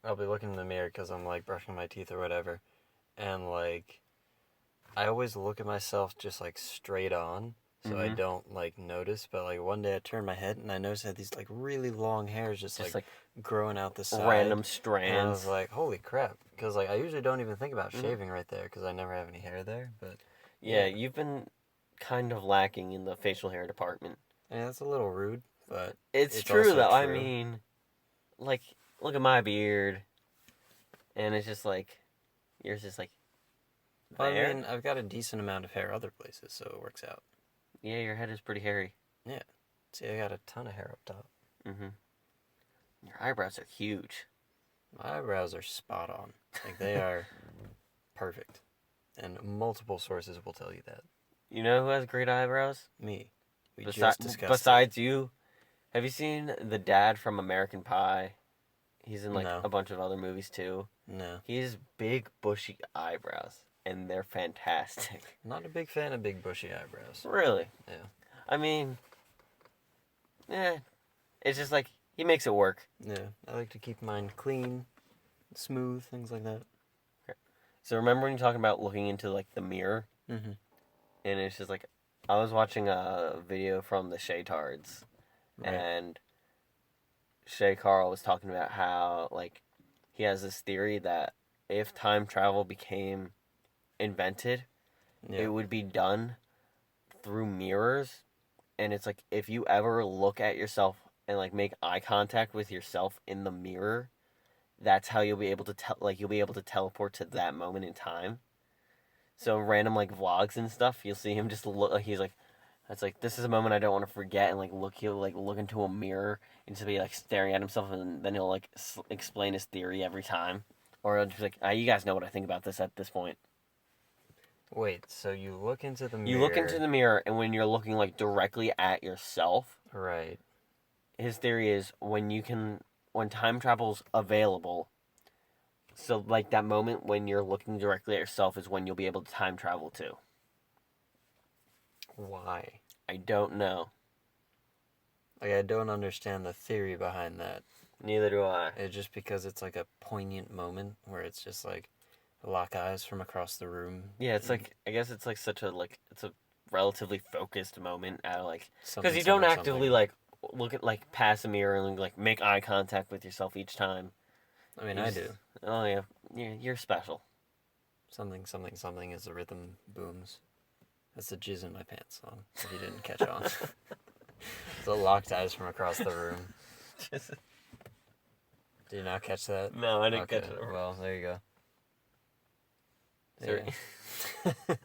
I'll be looking in the mirror because I'm, like, brushing my teeth or whatever. And, like, I always look at myself just, like, straight on. So I don't, like, notice. But, like, one day I turned my head and I noticed I had these, like, really long hairs just like growing out the side. Random strands. And I was like, holy crap. Because, like, I usually don't even think about shaving right there because I never have any hair there. But yeah, you've been kind of lacking in the facial hair department. Yeah, that's a little rude, but it's true, though. True. I mean, like, look at my beard. And it's just like, yours is like, well, I mean, I've got a decent amount of hair other places, so it works out. Yeah, your head is pretty hairy. Yeah. See, I got a ton of hair up top. Mm-hmm. Your eyebrows are huge. My eyebrows are spot on. Like, they are perfect. And multiple sources will tell you that. You know who has great eyebrows? Me. We just discussed Besides you, have you seen the dad from American Pie? He's in, like, No. a bunch of other movies, too. No. He has big, bushy eyebrows, and they're fantastic. Not a big fan of big, bushy eyebrows. Really? Yeah. I mean, it's just, like, he makes it work. Yeah. I like to keep mine clean, smooth, things like that. Okay. So remember when you're talking about looking into, like, the mirror? Mm-hmm. And it's just, like, I was watching a video from the Shaytards, Right. and Shay Carl was talking about how, like, he has this theory that if time travel became invented, it would be done through mirrors. And it's like, if you ever look at yourself and, like, make eye contact with yourself in the mirror, that's how you'll be able to teleport to that moment in time. So random, like, vlogs and stuff, you'll see him just look like he's like, it's like, this is a moment I don't want to forget, and, like, he'll, like, look into a mirror and just be, like, staring at himself, and then he'll, like, explain his theory every time. Or he'll just be like, you guys know what I think about this at this point. Wait, so you look into the mirror. You look into the mirror, and when you're looking, like, directly at yourself. Right. His theory is when time travel's available, so, like, that moment when you're looking directly at yourself is when you'll be able to time travel to. Why? I don't know. Like, I don't understand the theory behind that. Neither do I. It's just because it's, like, a poignant moment where it's just, like, lock eyes from across the room. Yeah, it's like, I guess it's, like, it's a relatively focused moment at, like, Something, because you don't actively, like, look at, like, past a mirror and, like, make eye contact with yourself each time. I mean, I do. Oh, yeah. You're special. Something as the rhythm booms. That's the jizz in my pants song, if you didn't catch on. The locked eyes from across the room. Did you not catch that? No, I didn't catch it. Well, there you go. Sorry. Yeah.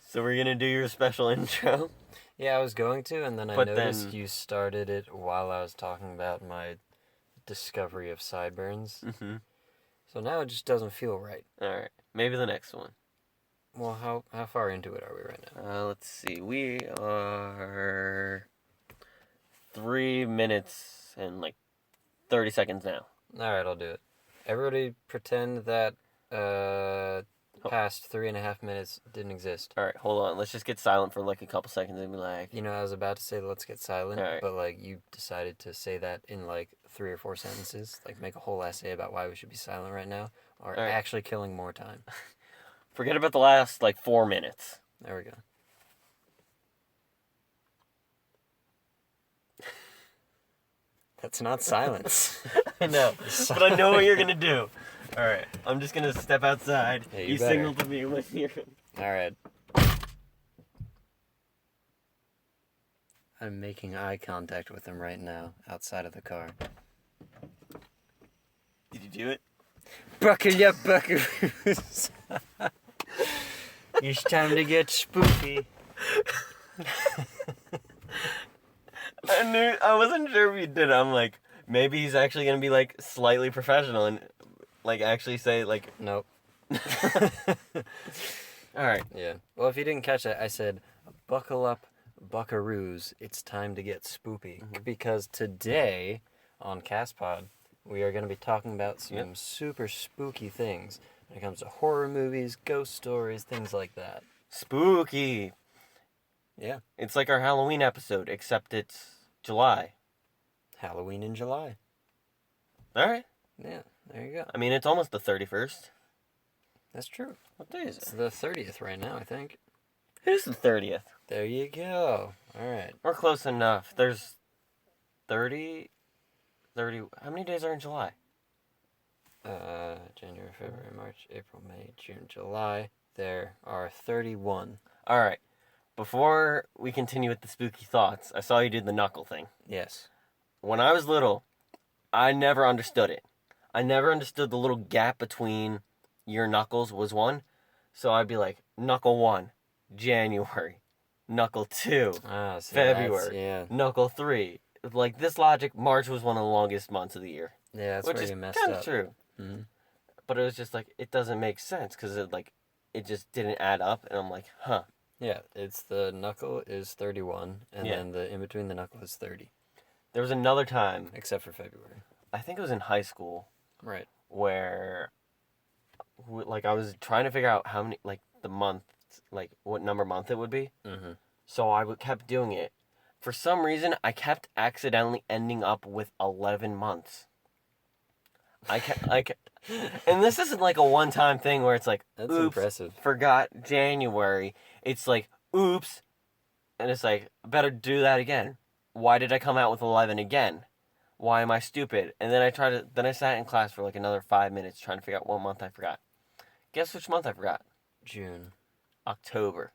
So we're going to do your special intro? Yeah, I was going to, and then I noticed you started it while I was talking about my discovery of sideburns. Mm-hmm. So now it just doesn't feel right. Alright, maybe the next one. Well, how far into it are we right now? Let's see. We are 3 minutes and, like, 30 seconds now. Alright, I'll do it. Everybody pretend that past 3.5 minutes didn't exist. Alright, hold on. Let's just get silent for, like, a couple seconds and be like... You know, I was about to say let's get silent, right. But, like, you decided to say that in, like, 3 or 4 sentences. Like, make a whole essay about why we should be silent right now, or actually killing more time. Forget about the last, like, 4 minutes. There we go. That's not silence. I know, but I know what you're gonna do. Alright, I'm just gonna step outside. Yeah, you signal to me when you're... Alright. I'm making eye contact with him right now, outside of the car. Did you do it? Buckle up, buckaroos. It's time to get spooky. I wasn't sure if you did it. I'm like, maybe he's actually gonna be, like, slightly professional and, like, actually say, like... Nope. Alright. Yeah. Well, if you didn't catch that, I said, buckle up, buckaroos. It's time to get spoopy. Mm-hmm. Because today, on CastPod, we are going to be talking about some super spooky things when it comes to horror movies, ghost stories, things like that. Spooky! Yeah. It's like our Halloween episode, except it's July. Halloween in July. All right. Yeah, there you go. I mean, it's almost the 31st. That's true. What day is It's it? the 30th right now, I think. It is the 30th. There you go. All right. We're close enough. There's 30. How many days are in July? January, February, March, April, May, June, July. There are 31. All right. Before we continue with the spooky thoughts, I saw you did the knuckle thing. Yes. When I was little, I never understood it. I never understood the little gap between your knuckles was one. So I'd be like, knuckle 1, January. Knuckle 2, Ah, see, February. yeah. Knuckle 3. Like, this logic, March was one of the longest months of the year. Yeah, that's which where is you messed kind up. of true. Mm-hmm. But it was just like, it doesn't make sense because it just didn't add up. And I'm like, huh. Yeah, it's the knuckle is 31, and Yeah. then the in between the knuckle is 30, There was another time, except for February. I think it was in high school, Right. where like I was trying to figure out how many, like the month, like what number month it would be. Mm-hmm. So I kept doing it. For some reason, I kept accidentally ending up with 11 months. I kept, and this isn't like a one-time thing where it's like, That's oops, impressive. forgot January. It's like, oops, and it's like, better do that again. Why did I come out with 11 again? Why am I stupid? And then I sat in class for like another 5 minutes trying to figure out what month I forgot. Guess which month I forgot? June. October.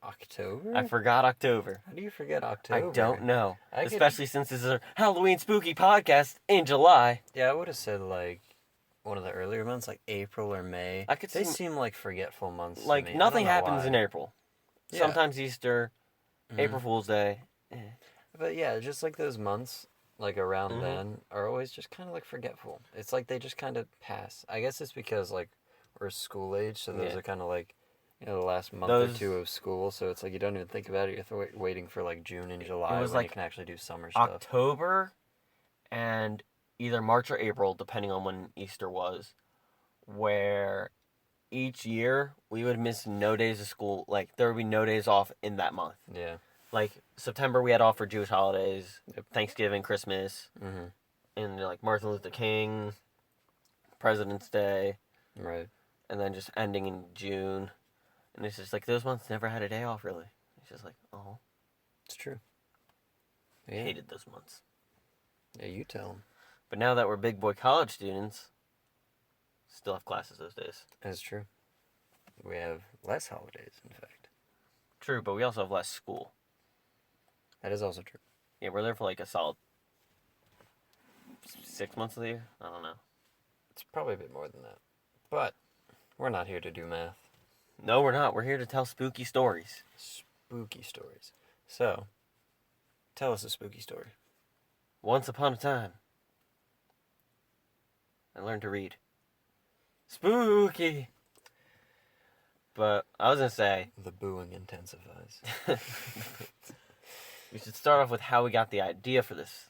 October? I forgot October. How do you forget October? I don't know. I could- Especially since this is a Halloween spooky podcast in July. Yeah, I would have said like one of the earlier months, like April or May. I could They see- seem like forgetful months. to Like, me. I nothing don't know happens why. in April. Yeah. Sometimes Easter, Mhm. April Fool's Day. But yeah, just like those months, like around Mhm. then, are always just kind of like forgetful. It's like they just kind of pass. I guess it's because like we're school age, so those Yeah. are kind of like, you know, the last month Those- or two of school. So it's like you don't even think about it. You're waiting for like June and July was when you like can actually do summer stuff. October and either March or April, depending on when Easter was, where each year we would miss no days of school. Like, there would be no days off in that month. Yeah. Like, September we had off for Jewish holidays, Yep. Thanksgiving, Christmas, Mm-hmm. and like Martin Luther King, President's Day, Right. and then just ending in June. And it's just like, those months never had a day off, really. It's just like, oh, It's true. I Yeah. hated those months. Yeah, you tell them. But now that we're big boy college students, still have classes those days. That's true. We have less holidays, in fact. True, but we also have less school. That is also true. Yeah, we're there for like a solid 6 months of the year. I don't know. It's probably a bit more than that. But we're not here to do math. No, we're not. We're here to tell spooky stories. Spooky stories. So, tell us a spooky story. Once upon a time, I learned to read. Spooky! But I was going to say, The booing intensifies. we should start off with how we got the idea for this.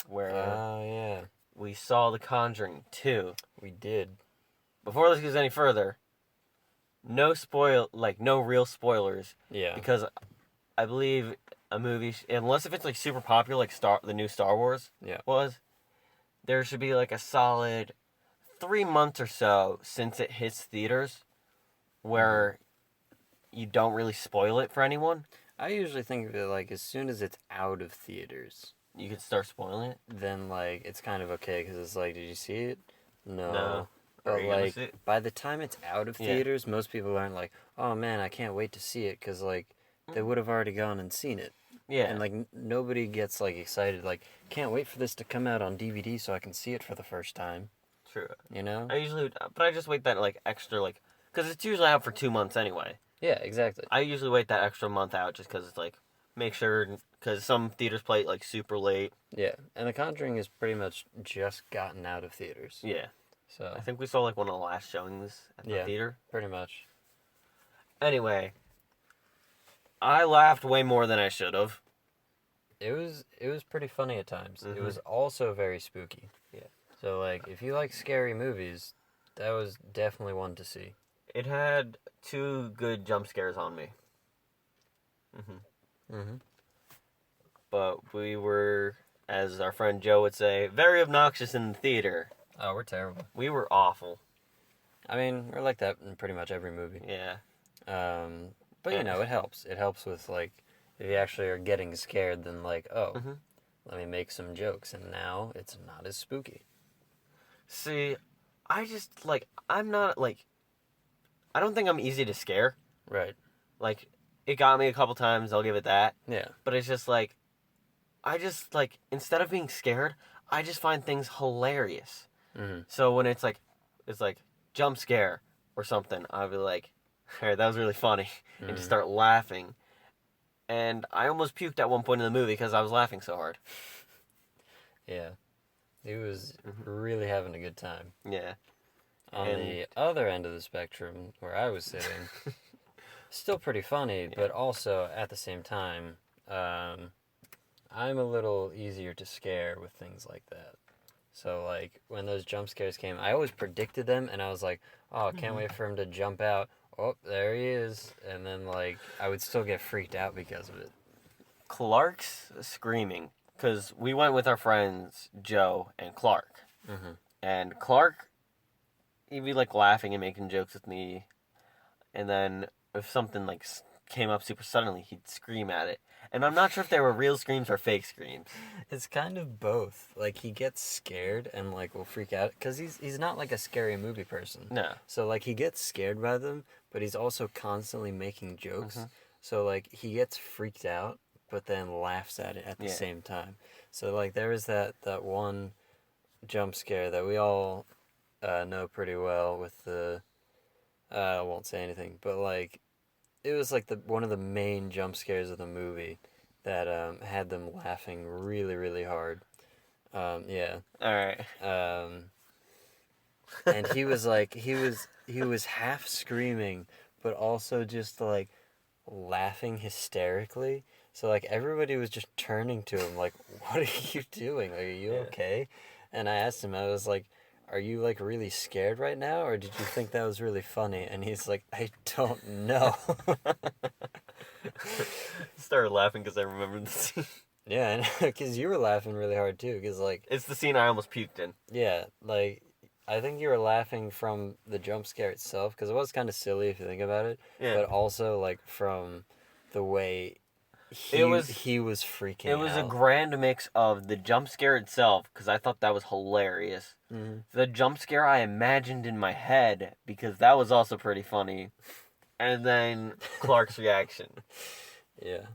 Where Oh, yeah. we saw The Conjuring 2. We did. Before this goes any further, no real spoilers. Yeah. Because I believe a movie, unless if it's like super popular, like the new Star Wars Yeah. was, there should be like a solid 3 months or so since it hits theaters where you don't really spoil it for anyone. I usually think of it like as soon as it's out of theaters, You could start spoiling it. then like it's kind of okay because it's like, did you see it? No. No. But Are you gonna like see it? by the time it's out of Yeah. theaters, most people aren't like, oh man, I can't wait to see it because like they would have already gone and seen it. Yeah. And like nobody gets like excited like can't wait for this to come out on DVD so I can see it for the first time. True. You know? But I just wait that like extra like, because it's usually out for 2 months anyway. Yeah, exactly. I usually wait that extra month out just because it's like, make sure, because some theaters play it like super late. Yeah, and The Conjuring is pretty much just gotten out of theaters. Yeah. So I think we saw like one of the last showings at the Yeah. theater. pretty much. Anyway, I laughed way more than I should have. It was pretty funny at times. It Mhm. was also very spooky. Yeah. So like if you like scary movies, that was definitely one to see. It had 2 good jump scares on me. Mhm. But we were as our friend Joe would say, very obnoxious in the theater. Oh, we're terrible. We were awful. I mean, we're like that in pretty much every movie. Yeah. But you know, it helps. It helps with like if you actually are getting scared, then like, oh, let me make some jokes, and now it's not as spooky. See, I just like I'm not like I don't think I'm easy to scare. Right. Like it got me a couple times. I'll give it that. Yeah. But it's just like I just like instead of being scared, I just find things hilarious. Mm-hmm. So when it's like jump scare or something, I'll be like, "Hey, that was really funny," and just start laughing. And I almost puked at one point in the movie because I was laughing so hard. Yeah. He was really having a good time. Yeah. On the other end of the spectrum, where I was sitting, still pretty funny, but also at the same time, I'm a little easier to scare with things like that. So, like, when those jump scares came, I always predicted them, and I was like, oh, can't wait for him to jump out. Oh, there he is. And then, like, I would still get freaked out because of it. Clark's screaming, because we went with our friends, Joe and Clark. Mm-hmm. And Clark, he'd be, like, laughing and making jokes with me. And then if something, like, came up super suddenly, he'd scream at it. And I'm not sure if they were real screams or fake screams. It's kind of both. Like, he gets scared and, like, will freak out. Because he's not, like, a scary movie person. No. So, like, he gets scared by them, but he's also constantly making jokes. So, like, he gets freaked out, but then laughs at it at the same time. So, like, there was that one jump scare that we all know pretty well with the... I won't say anything, but, like... It was like one of the main jump scares of the movie that had them laughing really, really hard. Yeah. All right. And he was like, he was half screaming, but also just like laughing hysterically. So like everybody was just turning to him like, "What are you doing? Like, are you okay?" And I asked him, I was like, "Are you like really scared right now, or did you think that was really funny?" And he's like, "I don't know." Started laughing because I remembered the scene. Yeah, because you were laughing really hard too. Because like It's the scene I almost puked in. yeah, like I think you were laughing from the jump scare itself because it was kind of silly if you think about it. Yeah. But also like from the way he was freaking out. It was a grand mix of the jump scare itself, because I thought that was hilarious. Mm-hmm. The jump scare I imagined in my head, because that was also pretty funny. And then Clark's reaction. Yeah.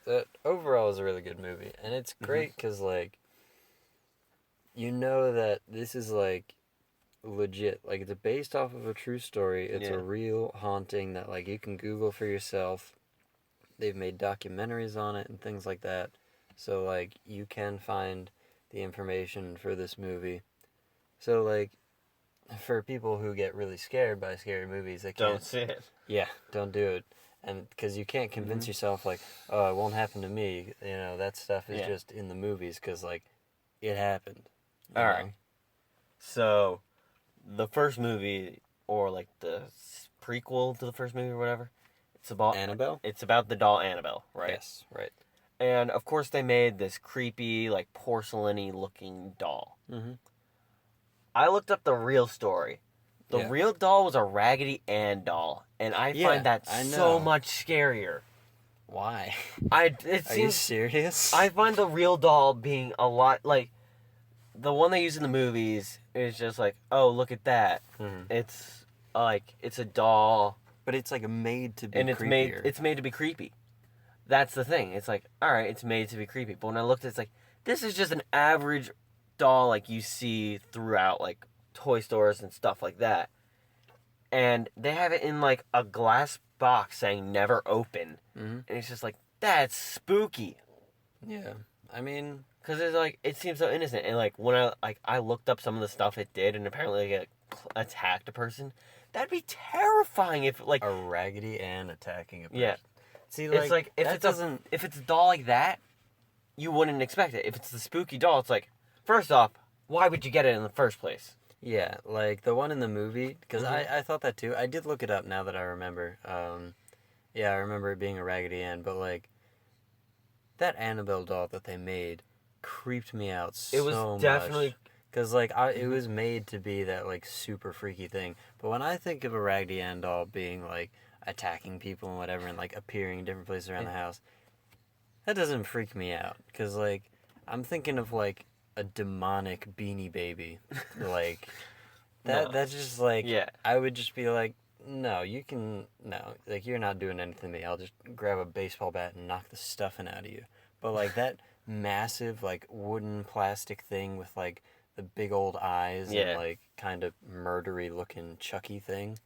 But overall, it was a really good movie. And it's great because, like, you know that this is, like, legit. Like, it's based off of a true story. It's a real haunting that, like, you can Google for yourself. They've made documentaries on it and things like that. So, like, you can find the information for this movie. So, like, for people who get really scared by scary movies, they can't... Don't see it. Yeah, don't do it. And because you can't convince yourself, like, oh, it won't happen to me. You know, that stuff is just in the movies because, like, it happened. All right. So, the first movie, or, like, the prequel to the first movie or whatever, it's about... Annabelle? It's about the doll Annabelle, right? Yes, right. And, of course, they made this creepy, like, porcelain-y looking doll. Mm-hmm. I looked up the real story. The real doll was a Raggedy Ann doll, and I find that so much scarier. Why? Are you serious? I find the real doll being a lot, like, the one they use in the movies is just like, oh, look at that. Mm-hmm. It's, like, it's a doll. But it's, like, made to be and creepier. It's made to be creepy. That's the thing. It's like, alright, it's made to be creepy. But when I looked at it, it's like, this is just an average doll like you see throughout, like, toy stores and stuff like that. And they have it in, like, a glass box saying never open. Mm-hmm. And it's just like, that's spooky. Yeah. I mean... Because it's like, it seems so innocent. And, like, when I looked up some of the stuff it did, and apparently it attacked a person, that'd be terrifying if, like... A Raggedy Ann attacking a person. Yeah. See, like, it's like, if it's a doll like that, you wouldn't expect it. If it's the spooky doll, it's like, first off, why would you get it in the first place? Yeah, like the one in the movie, because I thought that too. I did look it up now that I remember. Yeah, I remember it being a Raggedy Ann, but like, that Annabelle doll that they made creeped me out so It was definitely... much. Because, like, it was made to be that, like, super freaky thing. But when I think of a Raggedy Ann doll being, like, attacking people and whatever and, like, appearing in different places around the house, that doesn't freak me out. Because, like, I'm thinking of, like, a demonic Beanie Baby. Like, that's just, like, I would just be like, no, like, you're not doing anything to me. I'll just grab a baseball bat and knock the stuffing out of you. But, like, that massive, like, wooden plastic thing with, like, the big old eyes and, like, kind of murdery looking Chucky thing.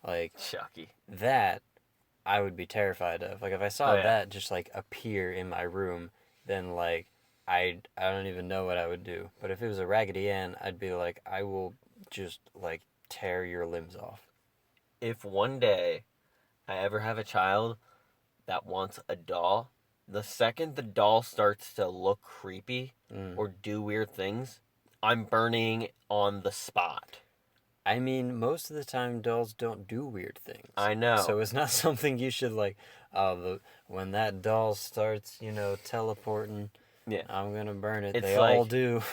Like, Chucky. That I would be terrified of. Like, if I saw that just, like, appear in my room, then, like, I don't even know what I would do. But if it was a Raggedy Ann, I'd be like, I will just, like, tear your limbs off. If one day I ever have a child that wants a doll, the second the doll starts to look creepy or do weird things, I'm burning on the spot. I mean, most of the time dolls don't do weird things. I know. So it's not something you should, like, when that doll starts, teleporting, I'm going to burn it. They all do.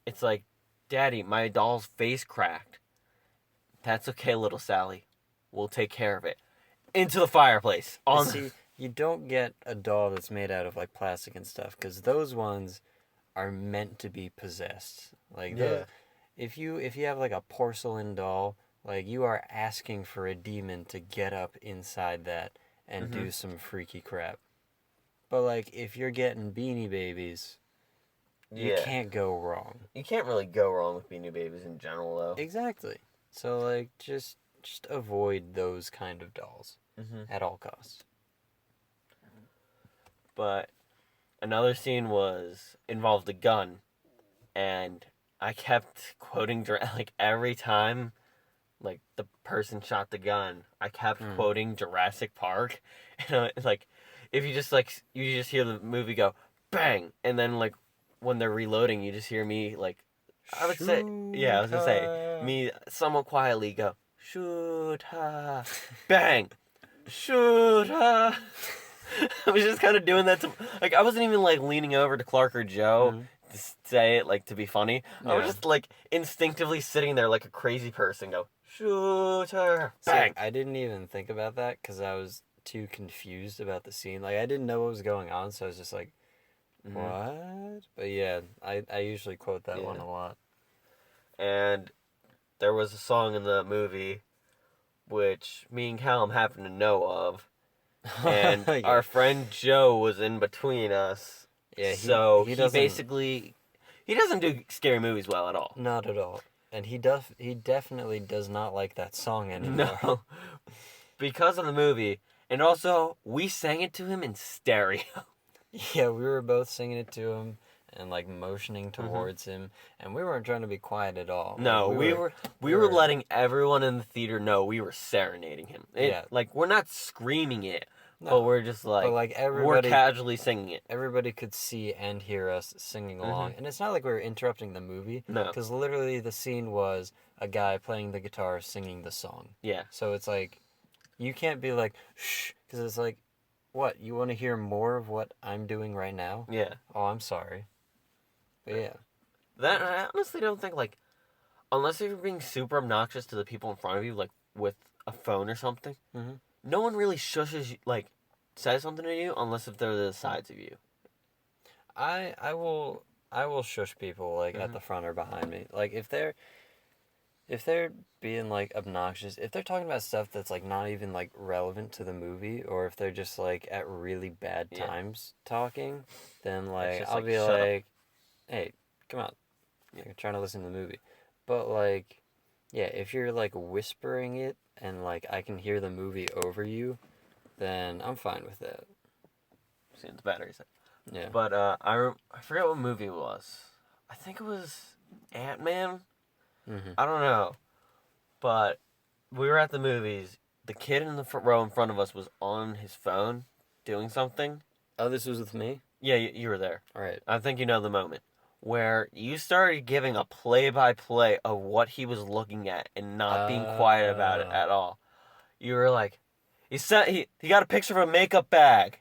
It's like, Daddy, my doll's face cracked. That's okay, little Sally. We'll take care of it. Into the fireplace. See, you don't get a doll that's made out of, like, plastic and stuff, because those ones are meant to be possessed. Like, if you have, like, a porcelain doll, like, you are asking for a demon to get up inside that and do some freaky crap. But, like, if you're getting Beanie Babies, you can't go wrong. You can't really go wrong with Beanie Babies in general, though. Exactly. So, like, just avoid those kind of dolls at all costs. But another scene involved a gun, and I kept quoting, like, every time, like, the person shot the gun, I kept quoting Jurassic Park, and like, if you just hear the movie go, bang, and then, like, when they're reloading, you just hear me, like, I was gonna say, me somewhat quietly go, shoot her, bang, shoot her. I was just kind of doing that like, I wasn't even, like, leaning over to Clark or Joe to say it, like, to be funny. I was just, like, instinctively sitting there like a crazy person, go, shoot her, bang. See, I didn't even think about that because I was too confused about the scene. Like, I didn't know what was going on, so I was just like, what? But yeah, I usually quote that one a lot. And there was a song in the movie which me and Calum happen to know of. And our friend Joe was in between us. Yeah, he basically... He doesn't do scary movies well at all. Not at all. And he definitely does not like that song anymore. No. Because of the movie. And also, we sang it to him in stereo. Yeah, we were both singing it to him and, like, motioning towards him. And we weren't trying to be quiet at all. No, like, we were letting everyone in the theater know we were serenading him. Like, we're not screaming it. No, but we're just like we're casually singing it. Everybody could see and hear us singing along. And it's not like we were interrupting the movie. No. Because literally the scene was a guy playing the guitar singing the song. Yeah. So it's like, you can't be like, shh, because it's like, what, you want to hear more of what I'm doing right now? Yeah. Oh, I'm sorry. But yeah. That, I honestly don't think, like, unless you're being super obnoxious to the people in front of you, like, with a phone or something, no one really shushes you, like, says something to you unless if they're the sides of you. I will shush people, like, at the front or behind me. Like, if they're being, like, obnoxious, if they're talking about stuff that's, like, not even, like, relevant to the movie, or if they're just, like, at really bad times talking, then, like, I'll be like, hey, come on. You're trying to listen to the movie. But, like, yeah, if you're, like, whispering it and, like, I can hear the movie over you, then I'm fine with that. See, the battery's set. Yeah. But I forget what movie it was. I think it was Ant-Man. I don't know. But we were at the movies. The kid in the front row in front of us was on his phone doing something. Oh, this was with me? Yeah, you were there. All right. I think you know the moment. Where you started giving a play-by-play of what he was looking at and not being quiet about it at all. You were like, he got a picture of a makeup bag.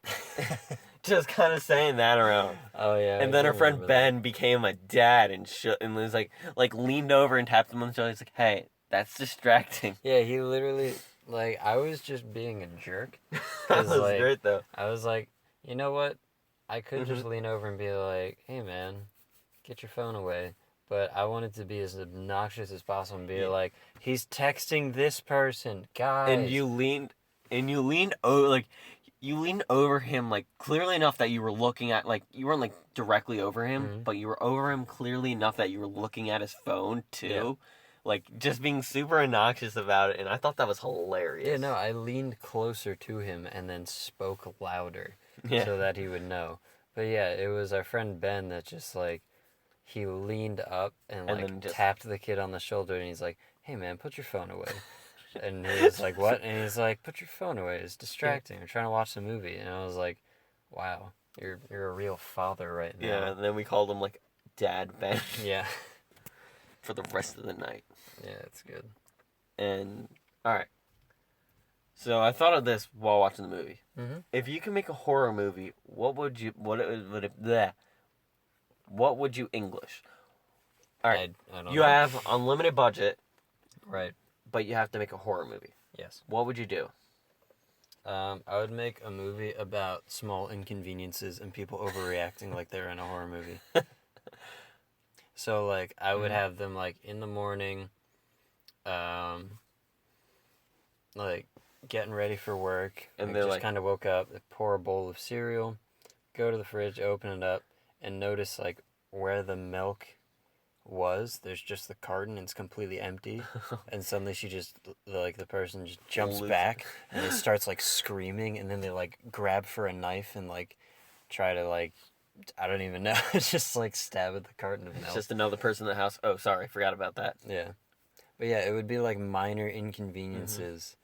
just kind of saying that around. Oh yeah. And then her friend Ben became a dad and was like leaned over and tapped him on the shoulder. He's like, "Hey, that's distracting." Yeah, he literally like I was just being a jerk. That was like, great though. I was like, you know what? I could just lean over and be like, "Hey man, get your phone away." But I wanted to be as obnoxious as possible and be like, "He's texting this person, guys." And you leaned over you leaned over him like clearly enough that you were looking at like you weren't like directly over him, but you were over him clearly enough that you were looking at his phone too. Yeah. Like just being super obnoxious about it, and I thought that was hilarious. Yeah, no, I leaned closer to him and then spoke louder so that he would know. But yeah, it was our friend Ben that just like he leaned up and like tapped the kid on the shoulder and he's like, "Hey man, put your phone away." And he was like, "What?" And he's like, "Put your phone away. It's distracting. We're trying to watch a movie." And I was like, "Wow, you're a real father right now." Yeah, and then we called him like Dad Ben. Yeah. For the rest of the night. Yeah, it's good. And all right. So I thought of this while watching the movie. Mm-hmm. If you could make a horror movie, what would you English? All right. I don't you know. have unlimited budget. Right. But you have to make a horror movie. Yes. What would you do? I would make a movie about small inconveniences and people overreacting like they're in a horror movie. So, like, I would have them, like, in the morning, like, getting ready for work. And they just kind of woke up, pour a bowl of cereal, go to the fridge, open it up, and notice, like, where the milk was, there's just the carton and it's completely empty. And suddenly she just, like, the person just jumps back and it starts, like, screaming. And then they, like, grab for a knife and, like, try to, like, I don't even know. It's just like stab at the carton of milk. It's just another person in the house. Oh, sorry, forgot about that. Yeah. But yeah, it would be like minor inconveniences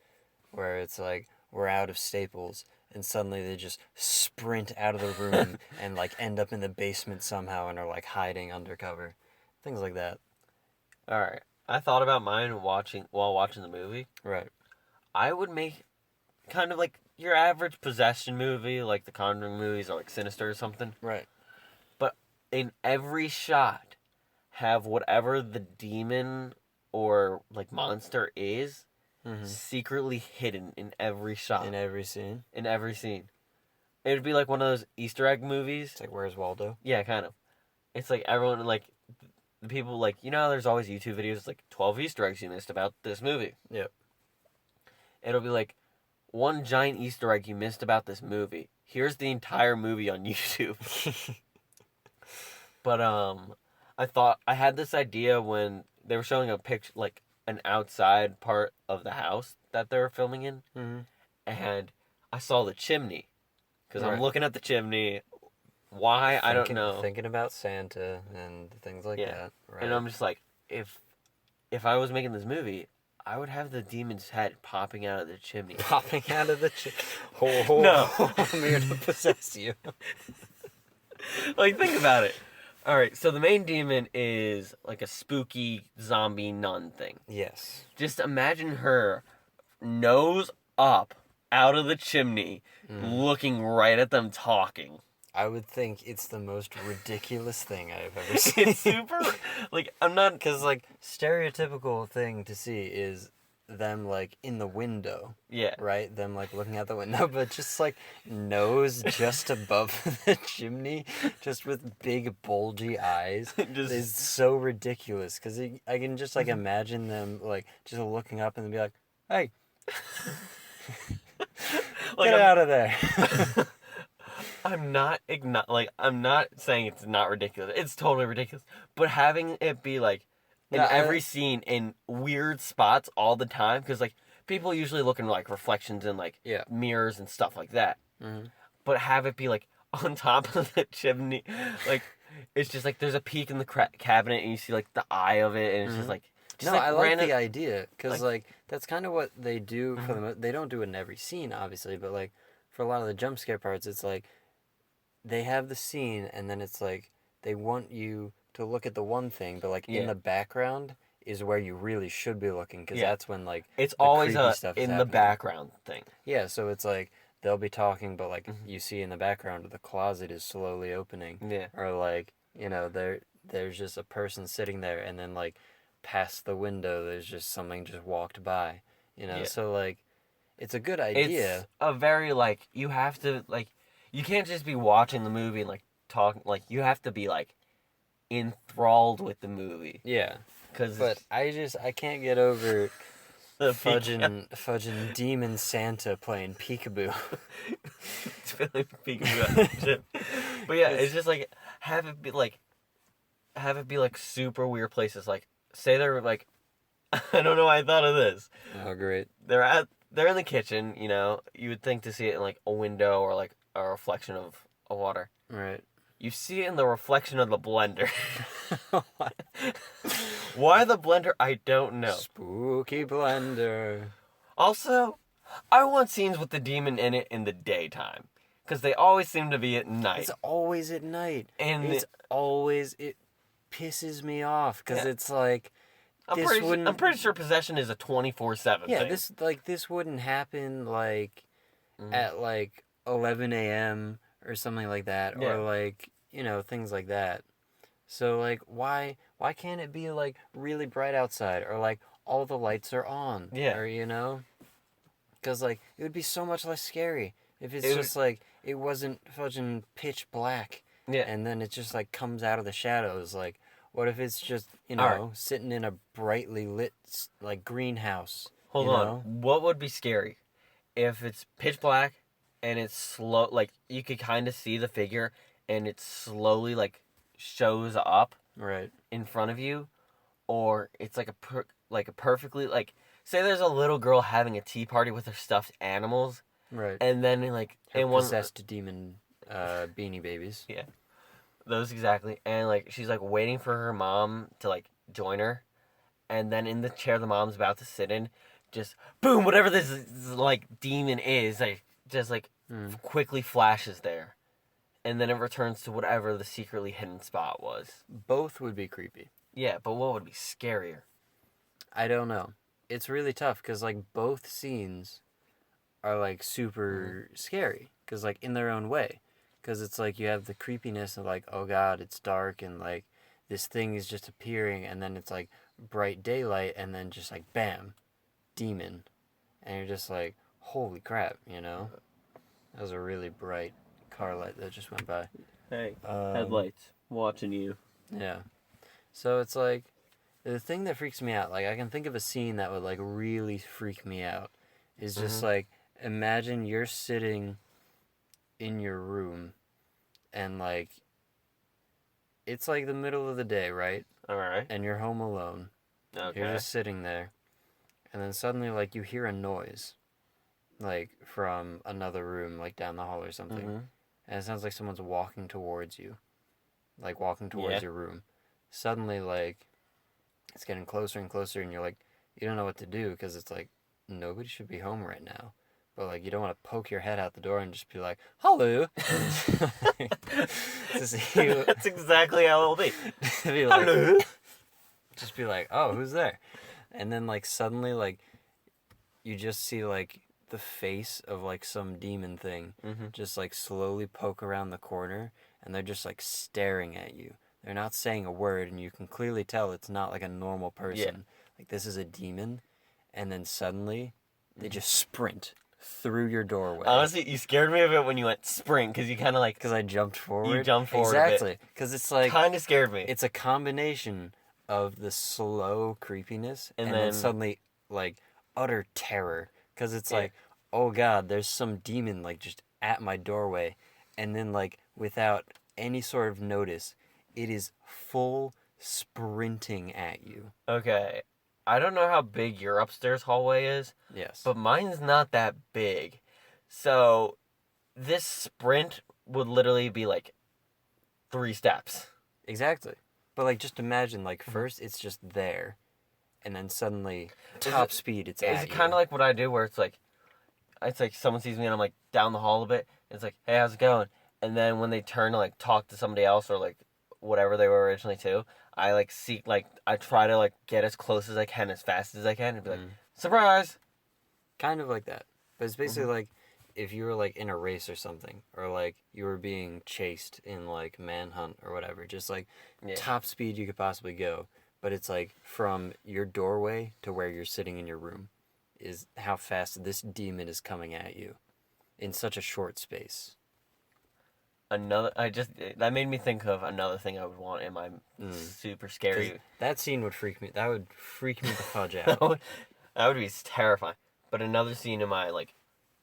where it's like we're out of staples and suddenly they just sprint out of the room and like end up in the basement somehow and are like hiding undercover. Things like that. All right. I thought about mine while watching the movie. Right. I would make kind of like your average possession movie, like the Conjuring movies or like Sinister or something. Right. But in every shot, have whatever the demon or like monster is secretly hidden in every shot. In every scene? In every scene. It would be like one of those Easter egg movies. It's like Where's Waldo? Yeah, kind of. It's like everyone, like, the people, like, you know, there's always YouTube videos, like, 12 Easter eggs you missed about this movie. Yep. It'll be like, one giant Easter egg you missed about this movie. Here's the entire movie on YouTube. But, I had this idea when they were showing a picture, like, an outside part of the house that they were filming in. And I saw the chimney. Because I'm looking at the chimney. Why? I don't know. Thinking about Santa and things like that. Right. And I'm just like, if I was making this movie, I would have the demon's head popping out of the chimney. Popping out of the chimney? No. I'm here to possess you. Like, think about it. Alright, so the main demon is like a spooky zombie nun thing. Yes. Just imagine her nose up out of the chimney, looking right at them talking. I would think it's the most ridiculous thing I've ever seen. It's super, like, I'm not... Because, like, stereotypical thing to see is them, like, in the window. Yeah. Right? Them, like, looking out the window, but just, like, nose just above the chimney, just with big, bulgy eyes. It's so ridiculous. Because I can just, like, imagine them, like, just looking up and be like, hey. Get out of there. I'm not saying it's not ridiculous. It's totally ridiculous. But having it be like in every scene in weird spots all the time, because like people usually look in like reflections in like mirrors and stuff like that. But have it be like on top of the chimney, like it's just like there's a peek in the cabinet and you see like the eye of it, and it's just like. No, like I like the idea because like that's kind of what they do for the. They don't do it in every scene, obviously, but like for a lot of the jump scare parts, it's like. They have the scene, and then it's like they want you to look at the one thing, but like in the background is where you really should be looking, because that's when like it's always in the background thing. Yeah, so it's like they'll be talking, but like you see in the background, the closet is slowly opening. Yeah. Or like, you know, there's just a person sitting there, and then like past the window, there's just something just walked by. You know, Yeah. so like, it's a good idea. It's a very, like, you have to, like, you can't just be watching the movie and, like, talking, like, you have to be, like, enthralled with the movie. Yeah. But I can't get over the fudging Demon Santa playing peekaboo. It's really peekaboo. But yeah, it's just like have it be like super weird places. Like say they're like I don't know why I thought of this. Oh great. They're in the kitchen, you know. You would think to see it in like a window or like a reflection of water. Right. You see it in the reflection of the blender. Why the blender? I don't know. Spooky blender. Also, I want scenes with the demon in it in the daytime. Because they always seem to be at night. It's always at night. And it pisses me off. Because it's like, I'm pretty sure possession is a 24/7 yeah, thing. this wouldn't happen like at like 11 a.m. or something like that. Yeah. Or like, you know, things like that. So like, why can't it be like really bright outside, or like all the lights are on? Yeah. Or you know, because like it would be so much less scary if it's just like it wasn't fudging pitch black. Yeah. And then it just like comes out of the shadows. Like, what if it's just, you know, sitting in a brightly lit like greenhouse? Hold on. What would be scary if it's pitch black and it's slow? Like you could kind of see the figure and it slowly like shows up right in front of you, or it's like a perfectly like say there's a little girl having a tea party with her stuffed animals, right, and then like her in one possessed demon beanie babies. Yeah, those exactly, and like she's like waiting for her mom to like join her, and then in the chair the mom's about to sit in, just boom, whatever this like demon is, like just like quickly flashes there. And then it returns to whatever the secretly hidden spot was. Both would be creepy. Yeah, but what would be scarier? I don't know. It's really tough because like both scenes are like super scary because like in their own way. Because it's like you have the creepiness of like, oh god, it's dark and like this thing is just appearing, and then it's like bright daylight, and then just like bam, demon, and you're just like, holy crap, you know? That was a really bright car light that just went by. Hey, headlights, watching you. Yeah. So it's like, the thing that freaks me out, like I can think of a scene that would like really freak me out, is just like, imagine you're sitting in your room and like, it's like the middle of the day, right? Alright. And you're home alone. Okay. You're just sitting there. And then suddenly like you hear a noise. Like from another room, like down the hall or something. And it sounds like someone's walking towards you. Like walking towards your room. Suddenly like it's getting closer and closer, and you're like, you don't know what to do because it's like nobody should be home right now. But like you don't want to poke your head out the door and just be like, hello. That's exactly how it'll be. Be like, hello. Just be like, oh, who's there? And then like suddenly like you just see like the face of like some demon thing just like slowly poke around the corner, and they're just like staring at you. They're not saying a word, and you can clearly tell it's not like a normal person. Like this is a demon, and then suddenly they just sprint through your doorway. Honestly, you scared me a bit when you went sprint, because you kind of like... Because I jumped forward? You jumped forward exactly. Because it's like... Kind of scared me. It's a combination of the slow creepiness and then suddenly like utter terror. Because it's like, oh god, there's some demon like just at my doorway. And then like without any sort of notice, it is full sprinting at you. Okay. I don't know how big your upstairs hallway is. Yes. But mine's not that big. So this sprint would literally be like 3 steps. Exactly. But like just imagine like first it's just there. And then suddenly top speed it's at you. Is it kind of like what I do where it's like someone sees me and I'm like down the hall a bit. It's like, hey, how's it going? And then when they turn to like talk to somebody else or like whatever they were originally to, I like seek like I try to like get as close as I can, as fast as I can, and be like, surprise. Kind of like that. But it's basically like if you were like in a race or something, or like you were being chased in like Manhunt or whatever, just like top speed you could possibly go, but it's like from your doorway to where you're sitting in your room is how fast this demon is coming at you in such a short space. That made me think of another thing I would want in my super scary. That scene would freak me. That would freak me the fudge out. That would be terrifying. But another scene in my like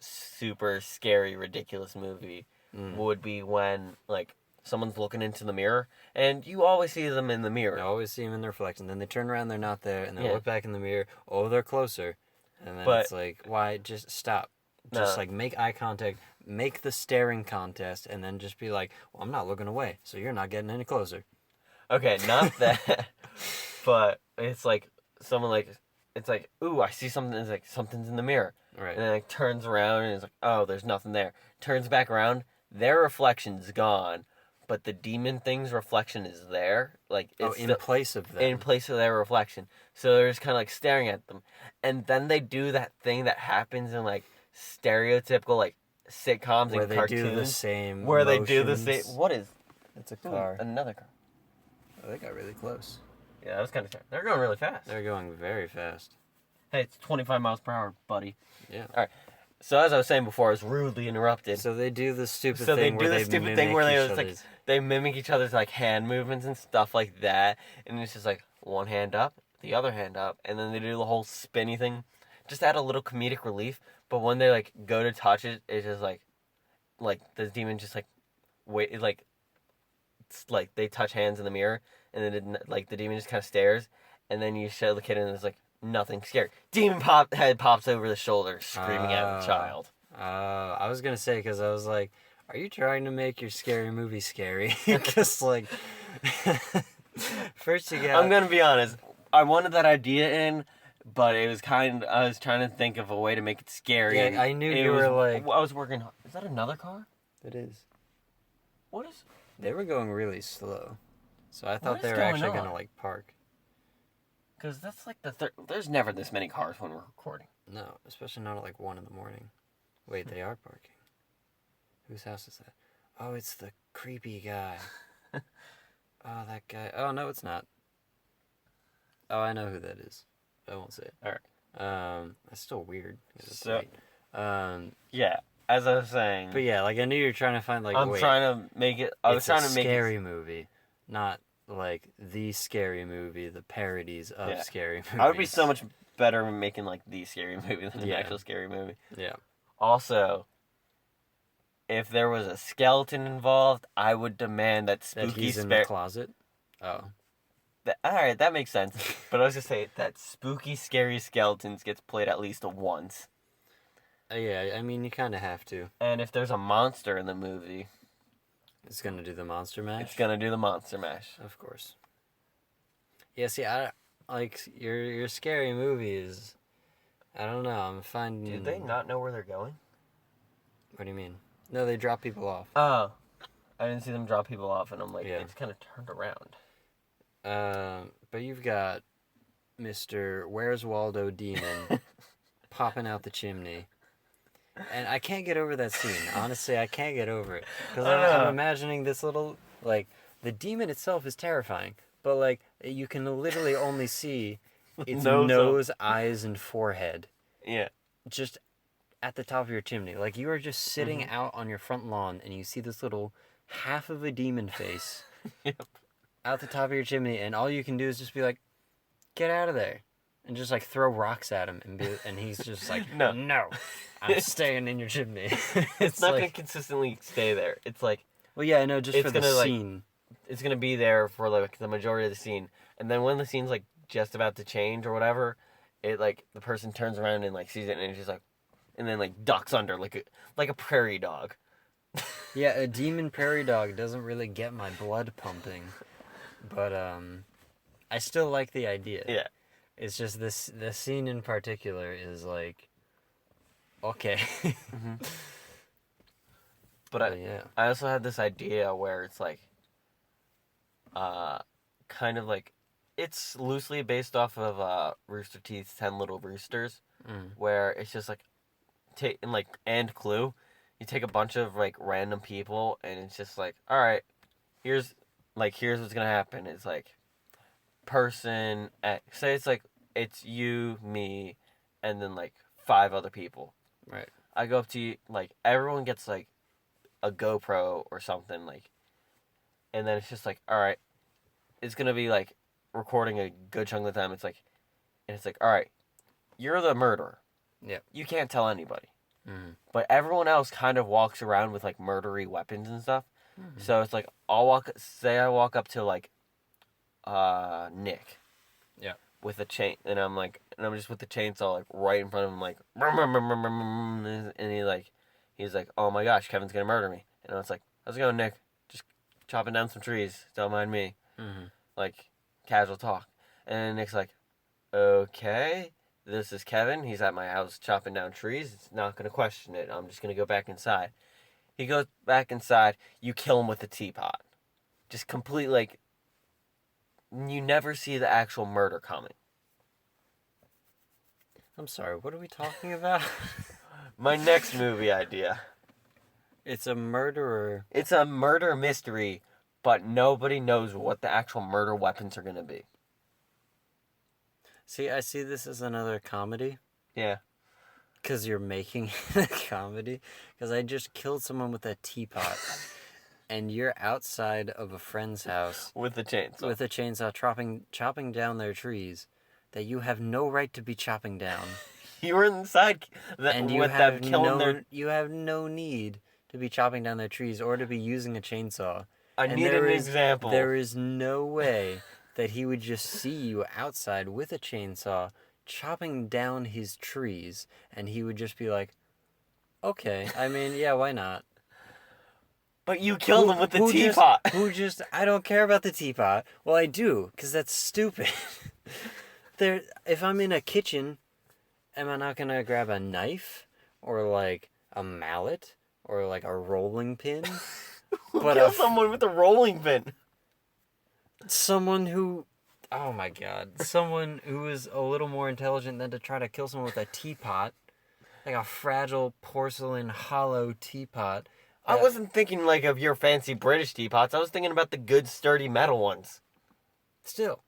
super scary, ridiculous movie would be when like someone's looking into the mirror, and you always see them in the mirror. You always see them in the reflection. Then they turn around, they're not there, and they look back in the mirror. Oh, they're closer, and then it's like, why? Just stop. Just like make eye contact, make the staring contest, and then just be like, well, I'm not looking away, so you're not getting any closer. Okay, not that, but it's like someone like, it's like, ooh, I see something. It's like something's in the mirror, right? And then like turns around and it's like, oh, there's nothing there. Turns back around, their reflection's gone, but the demon thing's reflection is there, like it's in place of them, in place of their reflection. So they're just kind of like staring at them, and then they do that thing that happens in like stereotypical like sitcoms where and they cartoons do the same where motions. they do the same. What is? It's a car. Another car. Oh, they got really close. Yeah, that was kind of scary. They're going really fast. They're going very fast. Hey, it's 25 miles per hour, buddy. Yeah. All right. So as I was saying before, I was rudely interrupted. So they do the stupid So thing they do where the stupid thing where they mimic each other's like hand movements and stuff like that, and it's just like one hand up, the other hand up, and then they do the whole spinny thing. Just add a little comedic relief. But when they like go to touch it, it's just like the demon just like wait, it's like they touch hands in the mirror, and then like the demon just kind of stares, and then you show the kid, and it's like nothing scary. Demon head pops over the shoulder, screaming at the child. I was gonna say, because I was like, are you trying to make your scary movie scary? Because like, first you got. I'm gonna be honest. I wanted that idea in. But it was I was trying to think of a way to make it scary. Yeah, I knew you were like... I was working... Is that another car? It is. What is... They were going really slow. So I thought they were actually going to, like, park. Because that's like the there's never this many cars when we're recording. No, especially not at, like, 1 in the morning. Wait, they are parking. Whose house is that? Oh, it's the creepy guy. Oh, that guy... Oh, no, it's not. Oh, I know who that is. I won't say it. All right. That's still weird. So, yeah, as I was saying. But yeah, like I knew you were trying to find like. I'm trying to make it. I was trying to make it scary movie, not like the scary movie, the parodies of scary movies. I would be so much better making like the scary movie than the actual scary movie. Yeah. Also, if there was a skeleton involved, I would demand that spooky he's in the closet. Oh. Alright, that makes sense. But I was going to say that spooky, scary skeletons gets played at least once. Yeah, I mean, you kind of have to. And if there's a monster in the movie... It's going to do the monster mash? It's going to do the monster mash. Of course. Yeah, see, your scary movie is... I don't know, I'm finding... Do they not know where they're going? What do you mean? No, they drop people off. Oh. I didn't see them drop people off, and I'm like, it's kind of turned around. But you've got Mr. Where's Waldo Demon popping out the chimney. And I can't get over that scene. Honestly, I can't get over it. Because I'm imagining this little, like, the demon itself is terrifying. But, like, you can literally only see its nose, eyes, and forehead. Yeah. Just at the top of your chimney. Like, you are just sitting out on your front lawn, and you see this little half of a demon face. Yep. Out the top of your chimney, and all you can do is just be like, get out of there, and just like throw rocks at him, and he's just like, no, I'm staying in your chimney. It's not like, gonna consistently stay there. It's like, well, yeah, I know, just for the scene. It's gonna be there for like the majority of the scene, and then when the scene's like just about to change or whatever, it like the person turns around and like sees it, and it's just like, and then like ducks under like a prairie dog. Yeah, a demon prairie dog doesn't really get my blood pumping. But I still like the idea. Yeah. It's just the scene in particular is like, okay. But I also had this idea where it's like, kind of like, it's loosely based off of Rooster Teeth's 10 Little Roosters, where it's just like take and Clue, you take a bunch of like random people, and it's just like, all right, here's what's gonna happen. It's like person X, say it's you, me, and then like 5 other people. Right. I go up to you, like everyone gets like a GoPro or something, like, and then it's just like, all right, it's gonna be like recording a good chunk of time. It's like, all right, you're the murderer. Yep. You can't tell anybody. Mm-hmm. But everyone else kind of walks around with like murdery weapons and stuff. Mm-hmm. So it's like I walk up to like Nick. Yeah. With a chain, and I'm just with the chainsaw like right in front of him, like, and he's like, oh my gosh, Kevin's gonna murder me. And I was like, how's it going, Nick? Just chopping down some trees. Don't mind me. Mm-hmm. Like, casual talk. And Nick's like, okay, this is Kevin. He's at my house chopping down trees. It's not gonna question it. I'm just gonna go back inside. He goes back inside. You kill him with a teapot. Just complete, like, you never see the actual murder coming. I'm sorry, what are we talking about? My next movie idea. It's a murderer. It's a murder mystery, but nobody knows what the actual murder weapons are going to be. See, I see this as another comedy. Yeah. Because you're making it a comedy. Because I just killed someone with a teapot. And you're outside of a friend's house With a chainsaw. with a chainsaw chopping down their trees that you have no right to be chopping down. You were inside And you with have them killing their... you have no need to be chopping down their trees or to be using a chainsaw. I And need an example. There is no way that he would just see you outside with a chainsaw chopping down his trees and he would just be like, okay, I mean, yeah, why not? But you killed him with the teapot. I don't care about the teapot. Well, I do, because that's stupid. If I'm in a kitchen, am I not going to grab a knife? Or, like, a mallet? Or, like, a rolling pin? Kill someone with a rolling pin. Someone who... Oh, my God. Someone who is a little more intelligent than to try to kill someone with a teapot. Like a fragile porcelain hollow teapot. I wasn't thinking, like, of your fancy British teapots. I was thinking about the good, sturdy metal ones. Still.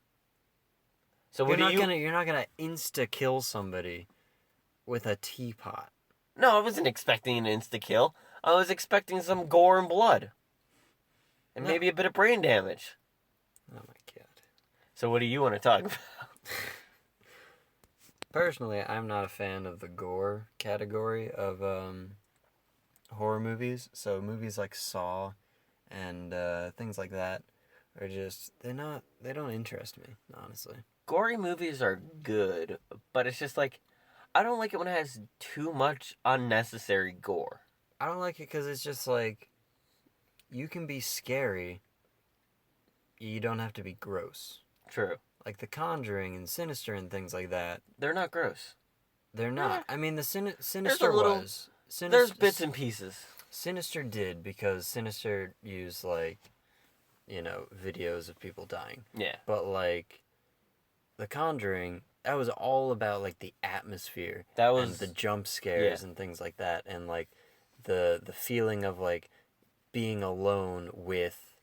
So You're not gonna insta-kill somebody with a teapot. No, I wasn't expecting an insta-kill. I was expecting some gore and blood. And maybe a bit of brain damage. Oh, my God. So what do you want to talk about? Personally, I'm not a fan of the gore category of, horror movies, so movies like Saw and things like that are just they don't interest me, honestly. Gory movies are good, but it's just like I don't like it when it has too much unnecessary gore. I don't like it because it's just like you can be scary, you don't have to be gross. True. Like The Conjuring and Sinister and things like that. They're not gross. They're not. I mean, the Sinister was. There's bits and pieces. Sinister did, because Sinister used, like, videos of people dying. Yeah. But, like, The Conjuring, that was all about, like, the atmosphere. And the jump scares and things like that. And, like, the feeling of, like, being alone with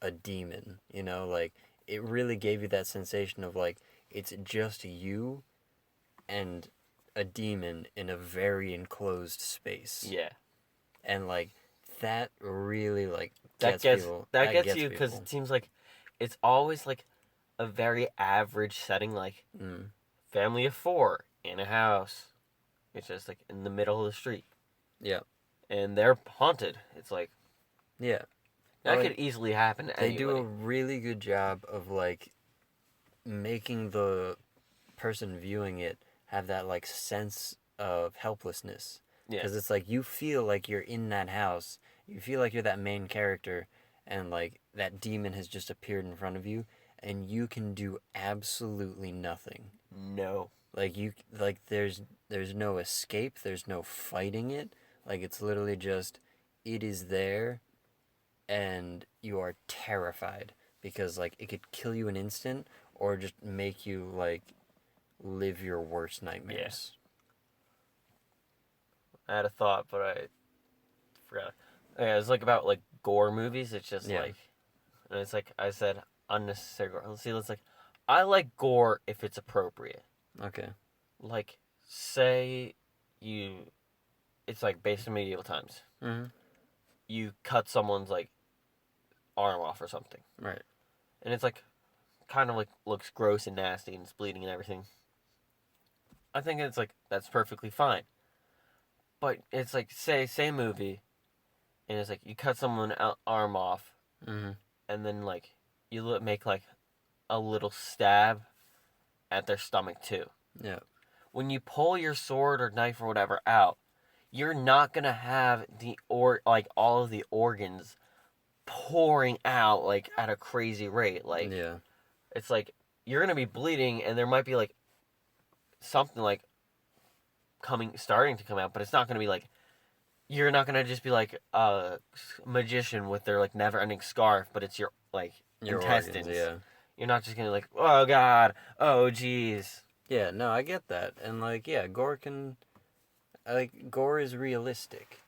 a demon, like, it really gave you that sensation of, like, it's just you and a demon in a very enclosed space. Yeah. And, like, that really, like, gets people. That gets you, because it seems like it's always, like, a very average setting, like, family of 4 in a house. It's just, like, in the middle of the street. Yeah. And they're haunted. It's like... Yeah. That could easily happen to anybody. They do a really good job of, like, making the person viewing it have that, like, sense of helplessness. Yeah. Because it's like you feel like you're in that house. You feel like you're that main character. And, like, that demon has just appeared in front of you. And you can do absolutely nothing. No. Like, there's no escape. There's no fighting it. Like, it's literally just, it is there. And you are terrified. Because, like, it could kill you in an instant. Or just make you, like, live your worst nightmares. I had a thought, but I forgot. Yeah, it's like about like gore movies. It's just Yeah. like, and it's like I said, unnecessary gore. Let's see. Let's like, I like gore if it's appropriate. Okay. Like, say you, it's like based in medieval times. Mm-hmm. You cut someone's like arm off or something, Right. and it's like kind of like looks gross and nasty and it's bleeding and everything. I think it's like that's perfectly fine. But it's like say same movie, and it's like you cut someone's arm off, Mm-hmm. and then like you make like a little stab at their stomach too. Yeah. When you pull your sword or knife or whatever out, you're not gonna have like all of the organs pouring out like at a crazy rate. Like Yeah. it's like you're gonna be bleeding, and there might be like something like starting to come out, but it's not gonna be like you're not gonna just be like a magician with their like never-ending scarf, but it's your like Your intestines. organs, yeah. You're not just gonna like, oh god, oh jeez. Yeah, no, I get that. And like, yeah, gore is realistic.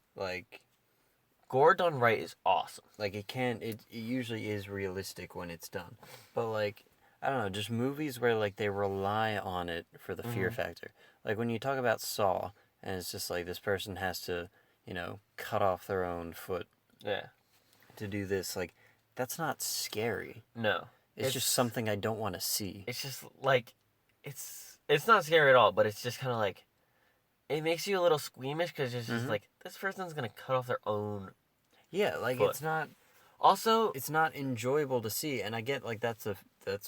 Gore done right is awesome. Like it usually is realistic when it's done. But like, I don't know, just movies where like they rely on it for the fear factor. Like when you talk about Saw and it's just like this person has to, cut off their own foot Yeah. to do this, like that's not scary. No. It's just something I don't want to see. It's just like it's not scary at all, but it's just kind of like it makes you a little squeamish because it's just like this person's gonna cut off their own. Yeah, like foot. It's not enjoyable to see, and I get like that's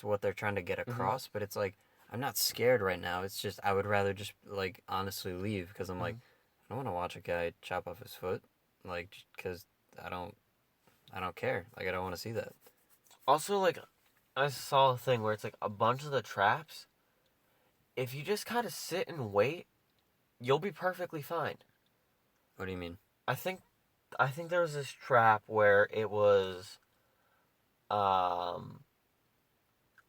what they're trying to get across, but it's like I'm not scared right now. It's just I would rather just like honestly leave because I'm like I don't want to watch a guy chop off his foot, like because I don't care. Like I don't want to see that. Also, like I saw a thing where it's like a bunch of the traps. If you just kind of sit and wait, you'll be perfectly fine. What do you mean? I think there was this trap where it was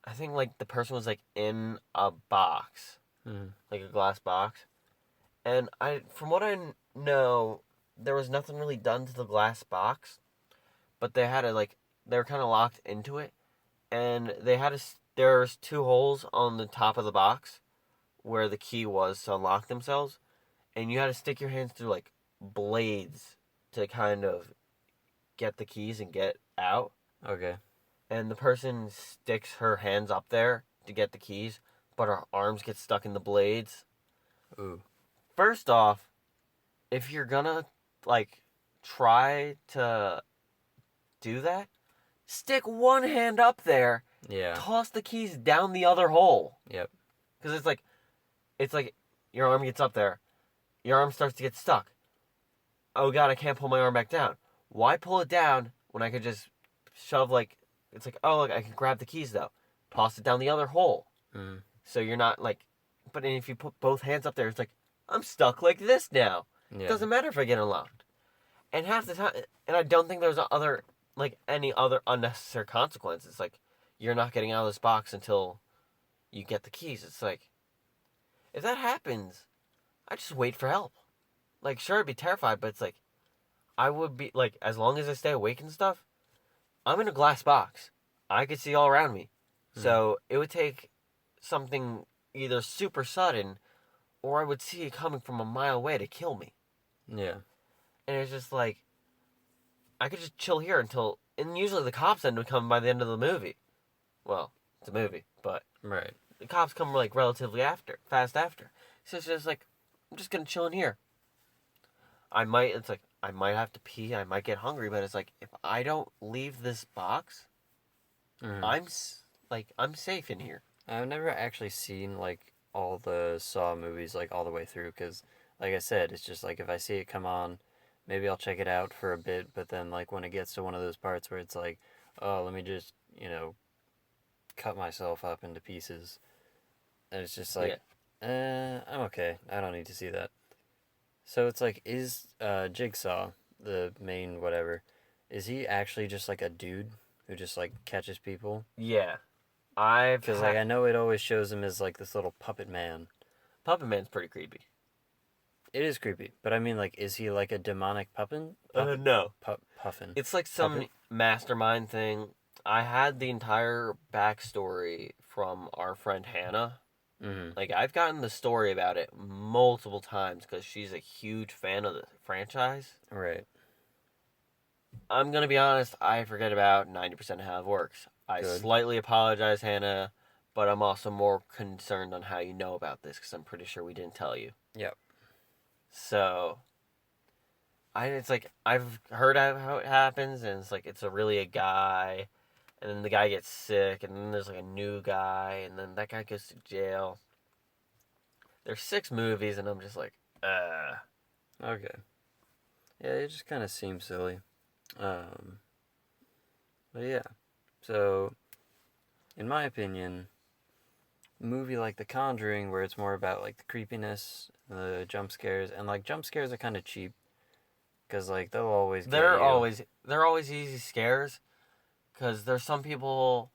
I think like the person was like in a box, like a glass box, and from what I know, there was nothing really done to the glass box, but they had they were kind of locked into it, and there's two holes on the top of the box, where the key was to unlock themselves, and you had to stick your hands through like blades to kind of get the keys and get out. Okay. And the person sticks her hands up there to get the keys, but her arms get stuck in the blades. Ooh. First off, if you're gonna like try to do that, stick one hand up there. Yeah. Toss the keys down the other hole. Yep. Because it's like your arm gets up there, your arm starts to get stuck. Oh god, I can't pull my arm back down. Why pull it down when I could just shove it's like, oh look, I can grab the keys though. Toss it down the other hole. So you're not like, but if you put both hands up there, it's like, I'm stuck like this now. Yeah. It doesn't matter if I get unlocked. And half the time, and I don't think there's any other unnecessary consequences. Like, you're not getting out of this box until you get the keys. It's like, if that happens, I just wait for help. Like, sure, I'd be terrified, but it's like, I would be, like, as long as I stay awake and stuff, I'm in a glass box. I could see all around me. So, it would take something either super sudden, or I would see it coming from a mile away to kill me. Yeah. And it's just like, I could just chill here and usually the cops end up coming by the end of the movie. Well, it's a movie, but Right. the cops come like relatively fast after. So it's just like, I'm just gonna chill in here. I might have to pee, I might get hungry, but it's like, if I don't leave this box, I'm safe in here. I've never actually seen like all the Saw movies like all the way through because, like I said, it's just like if I see it come on, maybe I'll check it out for a bit. But then like when it gets to one of those parts where it's like, oh, let me just cut myself up into pieces, and it's just like, I'm okay. I don't need to see that. So it's like, is Jigsaw the main whatever? Is he actually just like a dude who just like catches people? Yeah. Because like I know it always shows him as like this little puppet man. Puppet Man's pretty creepy. It is creepy, but I mean, like, is he like a demonic puffin? No. Puffin. It's like some Puppet? mastermind thing. I had the entire backstory from our friend Hannah. Mm-hmm. Like, I've gotten the story about it multiple times because she's a huge fan of the franchise. Right. I'm going to be honest, I forget about 90% of how it works. I Good. slightly apologize, Hannah, but I'm also more concerned on how you know about this because I'm pretty sure we didn't tell you. Yep. So, it's like, I've heard how it happens, and it's like, it's really a guy, and then the guy gets sick, and then there's like a new guy, and then that guy goes to jail. There's 6 movies, and I'm just like, Okay. Yeah, it just kind of seems silly. But yeah. So, in my opinion, a movie like The Conjuring, where it's more about like the creepiness, the jump scares, and like jump scares are kind of cheap, because like they'll always get they're you. always easy scares, because there's some people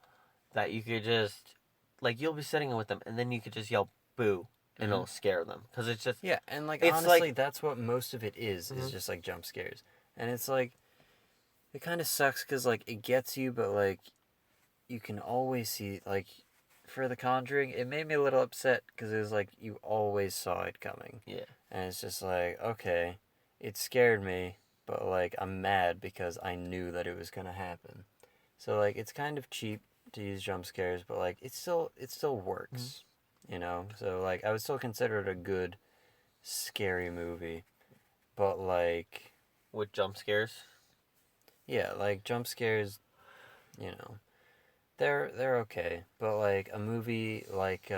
that you could just, like, you'll be sitting with them, and then you could just yell boo, and it'll scare them, because it's just, Yeah, and like it's honestly, like, that's what most of it is just like jump scares, and it's like it kind of sucks because like it gets you, but like you can always see like for The Conjuring, it made me a little upset because it was like you always saw it coming. yeah. And it's just like, okay, it scared me, but like I'm mad because I knew that it was gonna happen. So like it's kind of cheap to use jump scares, but like it still works, you know. So like I would still consider it a good scary movie, but like With jump scares. yeah, like jump scares, you know, they're okay, but like a movie like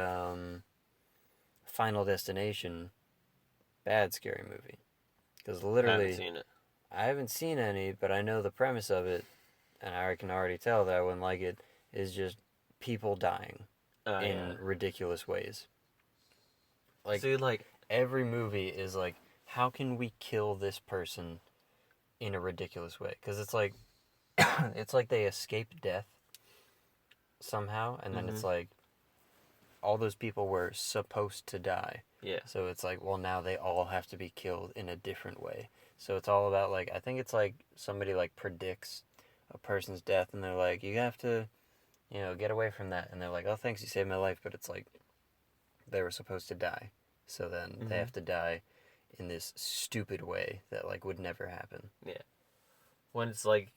Final Destination, bad scary movie. Because I haven't literally, seen it. I haven't seen any, but I know the premise of it, and I can already tell that I wouldn't like it, is just people dying Yeah. in ridiculous ways. Like, See, like, every movie is like, how can we kill this person in a ridiculous way? Because it's like, it's like they escape death somehow, and then it's like, all those people were supposed to die. yeah. So it's like, well, now they all have to be killed in a different way. So it's all about like, I think it's like somebody like predicts a person's death, and they're like, you have to, you know, get away from that. And they're like, oh, thanks, you saved my life. But it's like, they were supposed to die. So then they have to die in this stupid way that like would never happen. Yeah. When it's like,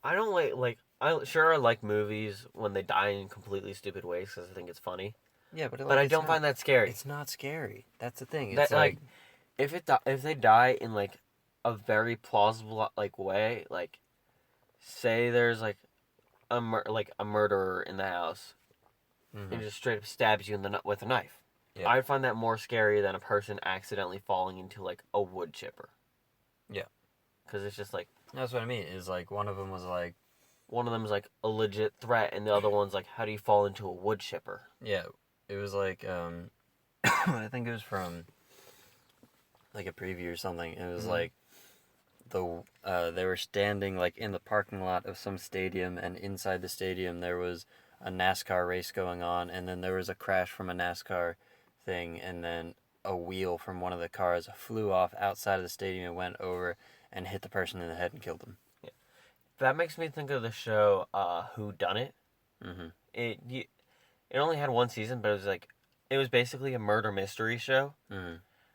I don't I like movies when they die in completely stupid ways because I think it's funny. Yeah, but, like, But I it's don't not, find that scary. It's not scary. That's the thing. That, It's like if they die in like a very plausible like way, like, say there's like a murderer in the house and just straight up stabs you in the with a knife. Yeah. I find that more scary than a person accidentally falling into like a wood chipper. Yeah. Because it's just like, that's what I mean. Is like one of them was like, one of them is like a legit threat, and the other one's like, how do you fall into a wood chipper? yeah, it was like I think it was from like a preview or something. It was like they were standing like in the parking lot of some stadium, and inside the stadium there was a NASCAR race going on, and then there was a crash from a NASCAR thing, and then a wheel from one of the cars flew off outside of the stadium and went over and hit the person in the head and killed him. Yeah. That makes me think of the show Who Done It. It only had 1 season, but it was basically a murder mystery show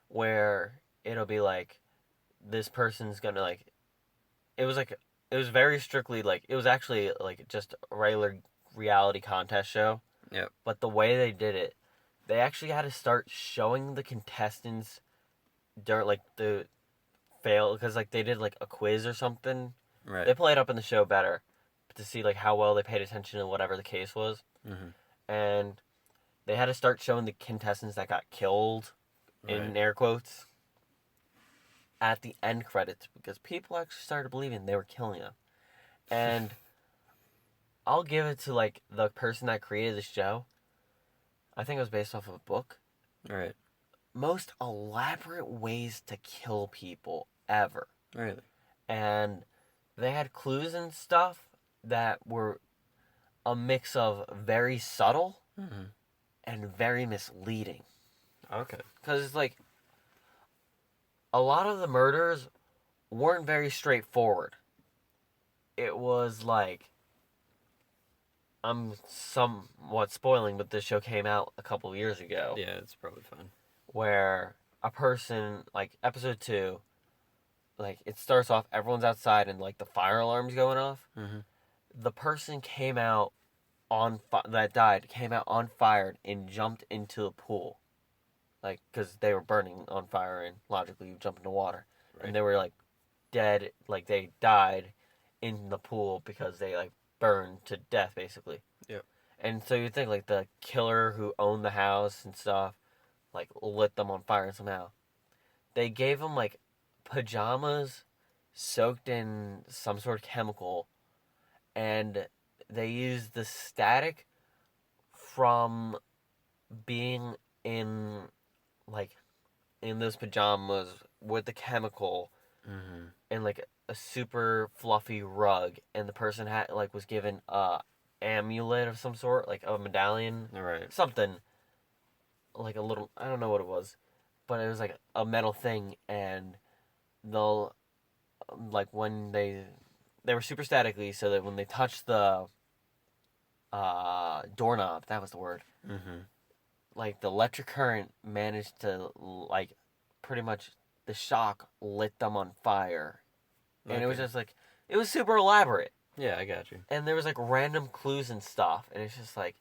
where it'll be like, this person's gonna like, it was very strictly like, it was actually like just a regular reality contest show. Yep. But the way they did it, they actually had to start showing the contestants during like the fail, because like they did like a quiz or something. Right. They played up in the show better to see like how well they paid attention to whatever the case was. And they had to start showing the contestants that got killed, in air quotes, at the end credits, because people actually started believing they were killing them. And I'll give it to like the person that created the show. I think it was based off of a book. Right. Most elaborate ways to kill people ever. Really. And they had clues and stuff that were a mix of very subtle and very misleading. Okay. Because it's like, a lot of the murders weren't very straightforward. It was like, I'm somewhat spoiling, but this show came out a couple of years ago. Yeah, it's probably fine. Where a person, like, episode 2, like, it starts off, everyone's outside and, like, the fire alarm's going off. Mm-hmm. The person came out that died came out on fire and jumped into the pool. Like, because they were burning on fire, and logically you jump into water. Right. And they were, like, dead, like, they died in the pool because they, like, burned to death, basically. Yep. And so you think, like, the killer who owned the house and stuff, like, lit them on fire somehow. They gave them, like, pajamas soaked in some sort of chemical, and they used the static from being in, like, in those pajamas with the chemical Mm-hmm. and, like, a super fluffy rug, and the person had, like, was given a amulet of some sort, like a medallion, Right. something, like a little, I don't know what it was, but it was like a metal thing, and they'll, like, when they were super statically, so that when they touched the doorknob, that was the word, Mm-hmm. like, the electric current managed to, like, pretty much the shock lit them on fire. And it was just like, it was super elaborate. Yeah, I got you. And there was, like, random clues and stuff, and it's just like,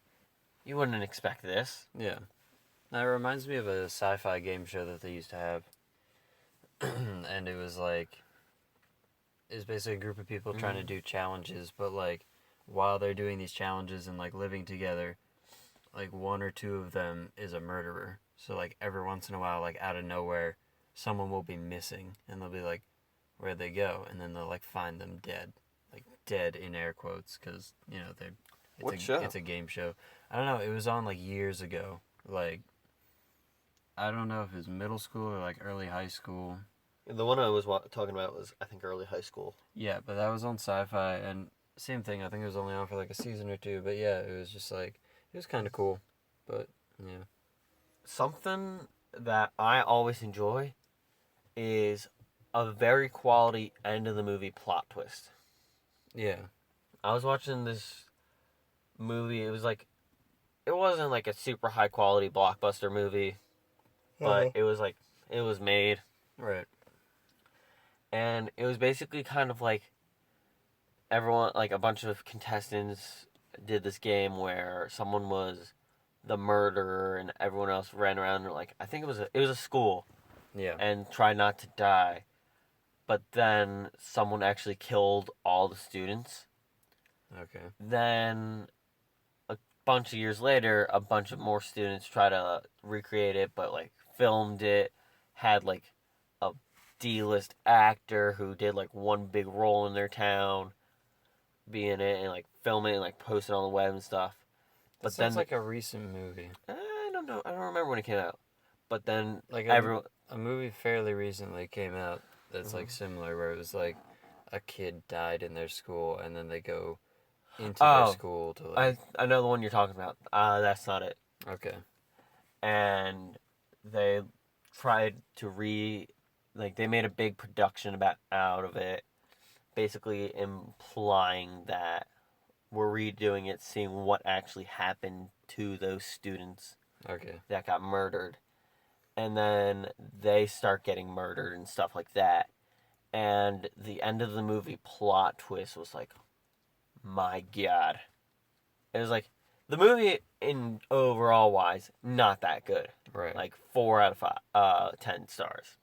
you wouldn't expect this. Yeah. Now, it reminds me of a sci-fi game show that they used to have. And it was like, it's basically a group of people trying to do challenges, but, like, while they're doing these challenges and, like, living together, like, one or two of them is a murderer. So, like, every once in a while, like, out of nowhere, someone will be missing, and they'll be like, where'd they go? And then they'll, like, find them dead. Like, dead in air quotes, because, you know, it's a game show. I don't know, it was on, like, years ago. Like, I don't know if it was middle school or, like, early high school. The one I was talking about was, I think, early high school. Yeah, but that was on Sci-Fi, and same thing, I think it was only on for, like, a season or two, but yeah, it was just, like, it was kind of cool, but, yeah. Something that I always enjoy is a very quality end of the movie plot twist. Yeah. I was watching this movie, it wasn't like a super high quality blockbuster movie, but it was like, it was made. Right. And it was basically kind of like everyone, like a bunch of contestants did this game where someone was the murderer and everyone else ran around and, like, I think it was a school. Yeah. And tried not to die. But then someone actually killed all the students. Okay. Then a bunch of years later, a bunch of more students try to recreate it, but, like, filmed it, had, like, a D-list actor who did, like, one big role in their town be in it and, like, film it and, like, post it on the web and stuff. But that sounds like a recent movie. I don't know. I don't remember when it came out. But then, like, everyone... A movie fairly recently came out that's, like, similar, where it was, like, a kid died in their school, and then they go into their school to, like... I know the one you're talking about. That's not it. Okay. And they tried to they made a big production out of it, basically implying that we're redoing it, seeing what actually happened to those students that got murdered. And then they start getting murdered and stuff like that. And the end of the movie plot twist was like, my God. It was like, the movie in overall wise, not that good. Right. Like 4 out of 10 stars.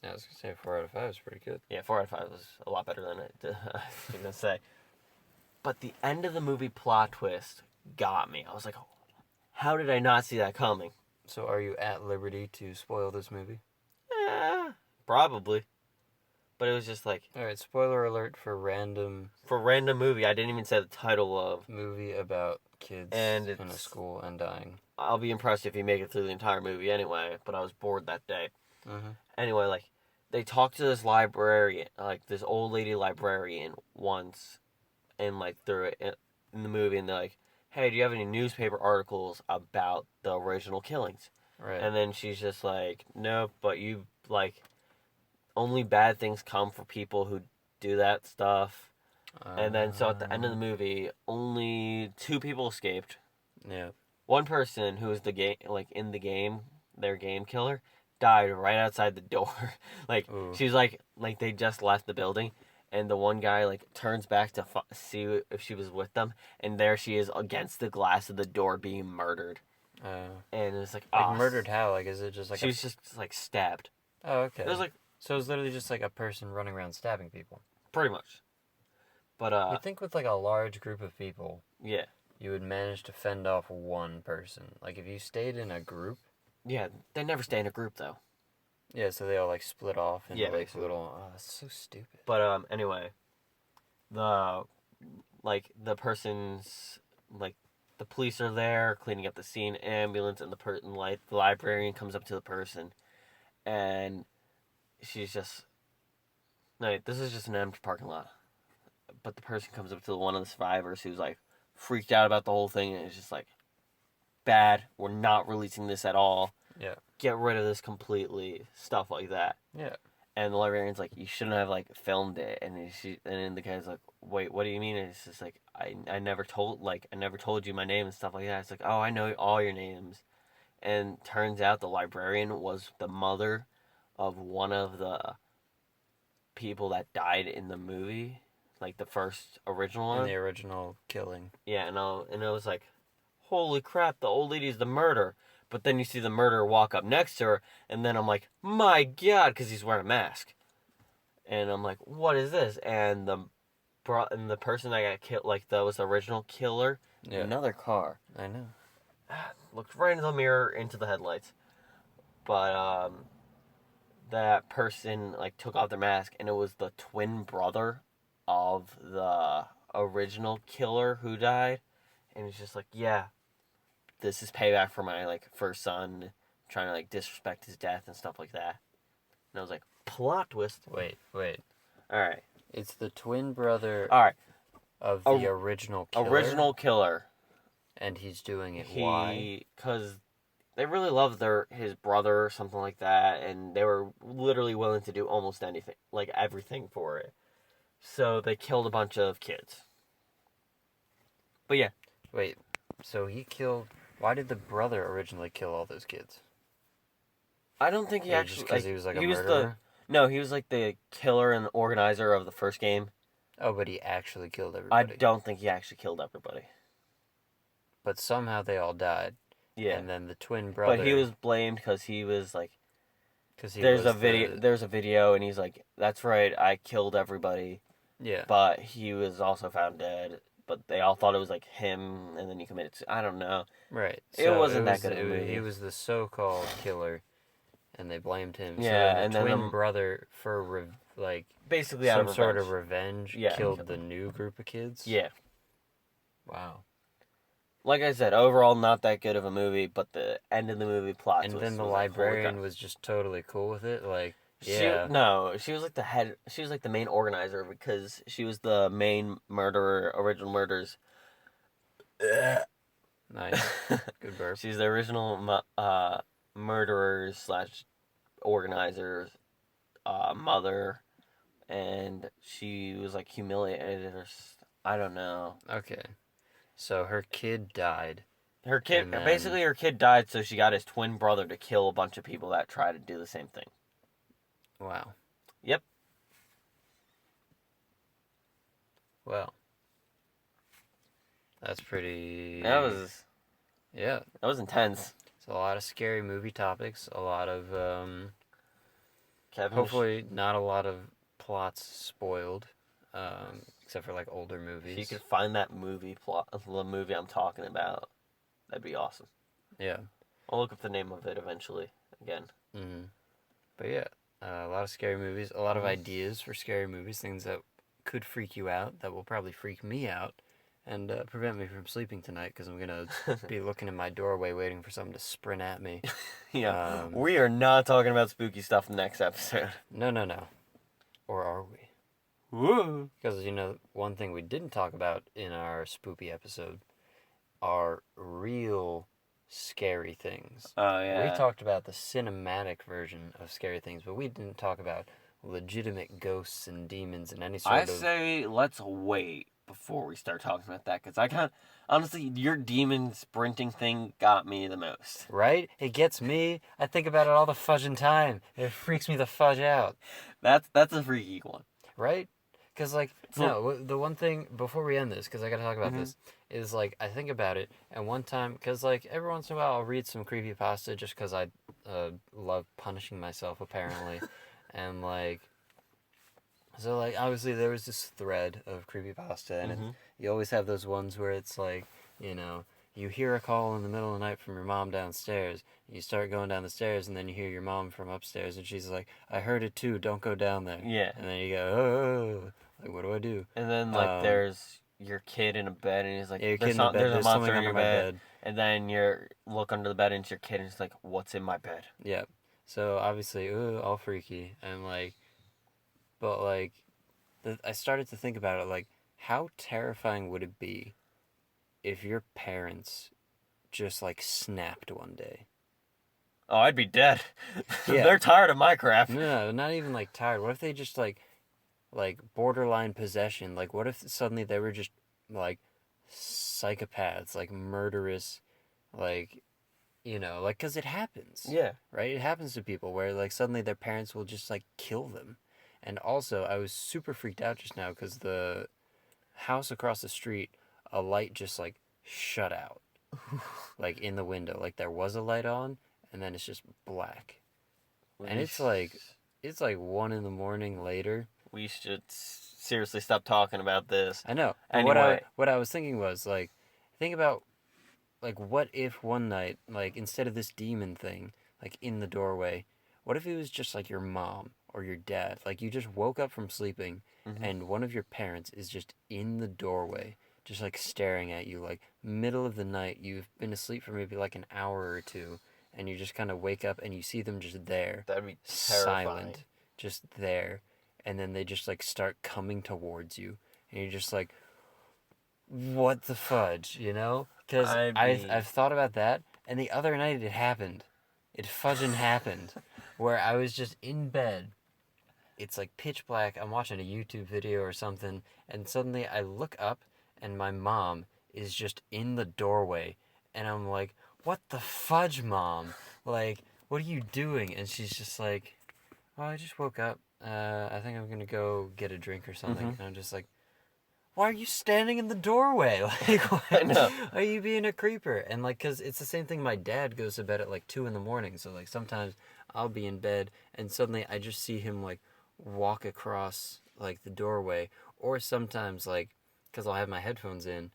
Yeah, I was going to say 4 out of 5 is pretty good. Yeah, 4 out of 5 was a lot better than I was going to say. But the end of the movie plot twist got me. I was like, how did I not see that coming? So are you at liberty to spoil this movie? Probably. But it was just like... Alright, spoiler alert for random movie. I didn't even say the title of... Movie about kids in a school and dying. I'll be impressed if you make it through the entire movie anyway, but I was bored that day. Mm-hmm. Anyway, like, they talked to this librarian, like, this old lady librarian once, and, like, through it in the movie, and they're like, hey, do you have any newspaper articles about the original killings? Right. And then she's just like, nope, but you, like, only bad things come for people who do that stuff. And then, so at the end of the movie, only 2 people escaped. Yeah. One person who was in the game, their game killer, died right outside the door. Ooh. She was they just left the building, and the one guy turns back to see if she was with them, and there she is against the glass of the door being murdered. And it's murdered how? Is it just she was just stabbed. Oh, okay. It was so it was literally just a person running around stabbing people. Pretty much. But you'd think with a large group of people, yeah, you would manage to fend off one person. If you stayed in a group. Yeah, they never stay in a group though. Yeah, so they all split off and little. Oh, that's so stupid. But anyway, the person's the police are there cleaning up the scene, ambulance, and the librarian comes up to the person, and she's just this is just an empty parking lot, but the person comes up to one of the survivors who's freaked out about the whole thing, and it's just bad. We're not releasing this at all. Yeah. Get rid of this completely. Stuff like that. Yeah. And the librarian's you shouldn't have filmed it. And then the guy's wait, what do you mean? And it's just I never told you my name and stuff like that. It's oh, I know all your names. And turns out the librarian was the mother of one of the people that died in the movie, the first original one. In the original killing. Yeah, and it was holy crap, the old lady's the murderer. But then you see the murderer walk up next to her, and then I'm my God, because he's wearing a mask. And I'm what is this? And the person that got killed, that was the original killer, yeah. Another car. I know. Looked right into the mirror, into the headlights. But that person took off their mask, and it was the twin brother of the original killer who died. And it's just yeah, this is payback for my first son trying to disrespect his death and stuff like that. And I was plot twist. Wait. All right. It's the twin brother. All right. Of the original killer. Original killer. And he's doing it. Why? Because they really loved his brother or something like that, and they were literally willing to do almost anything, everything for it. So they killed a bunch of kids. But yeah. Wait, so he killed... Why did the brother originally kill all those kids? I don't think he actually... Just because he was a murderer? No, he was the killer and the organizer of the first game. Oh, but he actually killed everybody. I don't think he actually killed everybody. But somehow they all died. Yeah. And then the twin brother... But he was blamed because he was Because there's a video, and he's that's right, I killed everybody. Yeah. But he was also found dead. But they all thought it was him, and then he committed. I don't know. Right. It wasn't that good of a movie. He was the so-called killer, and they blamed him. Yeah, so and the then twin brother for basically some out of sort of revenge Yeah, killed the new group of kids. Yeah. Wow. Like I said, overall not that good of a movie, but the end of the movie plot. And then the librarian was just totally cool with it, Yeah. She was the head. She was the main organizer because she was the main murderer, original murders. Nice. Good burp. She's the original murderer / organizer, mother, and she was humiliated or I don't know. Okay. So her kid died. Her kid died, so she got his twin brother to kill a bunch of people that try to do the same thing. Wow. Yep. Well. That's pretty... That was... Yeah. That was intense. It's a lot of scary movie topics. A lot of... Kevin, hopefully not a lot of plots spoiled. Except for older movies. If you could find that movie plot, the movie I'm talking about, that'd be awesome. Yeah. I'll look up the name of it eventually again. Mm-hmm. But yeah, a lot of scary movies, a lot of ideas for scary movies, things that could freak you out, that will probably freak me out, and prevent me from sleeping tonight, because I'm going to be looking in my doorway waiting for something to sprint at me. Yeah, we are not talking about spooky stuff next episode. No. Or are we? Woo! Because, one thing we didn't talk about in our spooky episode are real scary things. Oh, yeah. We talked about the cinematic version of scary things, but we didn't talk about legitimate ghosts and demons and any I sort of... say let's wait before we start talking about that, because I can't... Honestly, your demon sprinting thing got me the most. Right? It gets me. I think about it all the fudging time. It freaks me the fudge out. That's a freaky one. Right? Because, like, So- no, the one thing, before we end this, because I got to talk about Mhm. this, is, like, I think about it, and one time, because, like, every once in a while I'll read some creepypasta just because I love punishing myself, apparently. And, like, so, like, obviously there was this thread of creepypasta, and Mhm. you always have those ones where it's, like, you know, you hear a call in the middle of the night from your mom downstairs. You start going down the stairs, and then you hear your mom from upstairs, and she's like, I heard it too, don't go down there. Yeah. And then you go, oh, like, what do I do? And then, like, there's your kid in a bed, and he's like, Yeah, your kid there's, in the bed, there's a there's monster something in under your my bed. bed. And then you look under the bed, and it's your kid, and it's like, what's in my bed? Yeah. So, obviously, all freaky. And, like, but, like, I started to think about it, like, how terrifying would it be if your parents just, like, snapped one day? Oh, I'd be dead. Yeah. They're tired of my crap. No, not even, like, tired. What if they just, like, borderline possession? Like, what if suddenly they were just, like, psychopaths, like, murderous, like, you know, like, because it happens. Yeah. Right? It happens to people where, like, suddenly their parents will just, like, kill them. And also, I was super freaked out just now because the house across the street, a light just, like, shut out. Like, in the window. Like, there was a light on, and then it's just black. And it's like 1 a.m. later. We should seriously stop talking about this. I know. But Anyway. what I was thinking was, like, think about, like, what if one night, like, instead of this demon thing, like, in the doorway, what if it was just, like, your mom or your dad? Like, you just woke up from sleeping, and one of your parents is just in the doorway, just, like, staring at you, like, middle of the night. You've been asleep for maybe, like, an hour or two, and you just kind of wake up, and you see them just there. That'd be terrifying. Silent. Just there. And then they just, like, start coming towards you. And you're just like, what the fudge, you know? Because I've thought about that, and the other night it happened. It fudging happened. Where I was just in bed. It's, like, pitch black. I'm watching a YouTube video or something, and suddenly I look up, and my mom is just in the doorway. And I'm like, what the fudge, Mom? Like, what are you doing? And she's just like, oh, I just woke up. I think I'm going to go get a drink or something. And I'm just like, why are you standing in the doorway? Like, I know. Are you being a creeper? And, like, because it's the same thing. My dad goes to bed at, like, 2 a.m. So, like, sometimes I'll be in bed, and suddenly I just see him, like, walk across, like, the doorway. Or sometimes, like, because I'll have my headphones in,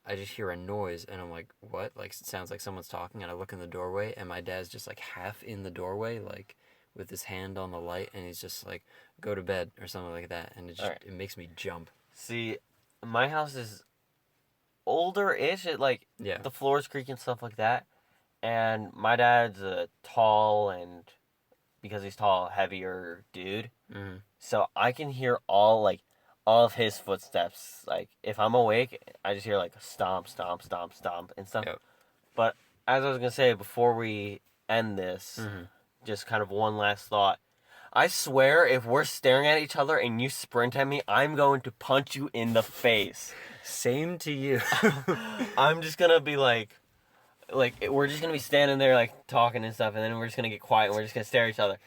I just hear a noise, and I'm like, what? Like, it sounds like someone's talking, and I look in the doorway, and my dad's just, like, half in the doorway, like, with his hand on the light, and he's just like, go to bed, or something like that, and it makes me jump. See, my house is older-ish. It, like, Yeah. the floors creak and stuff like that. And my dad's a tall and, because he's tall, heavier dude. Mm-hmm. So I can hear all of his footsteps. Like, if I'm awake, I just hear, like, stomp, stomp, stomp, stomp, and stuff. Yep. But as I was going to say, before we end this, just kind of one last thought. I swear, if we're staring at each other and you sprint at me, I'm going to punch you in the face. Same to you. I'm just going to be like, we're just going to be standing there, like, talking and stuff, and then we're just going to get quiet and we're just going to stare at each other.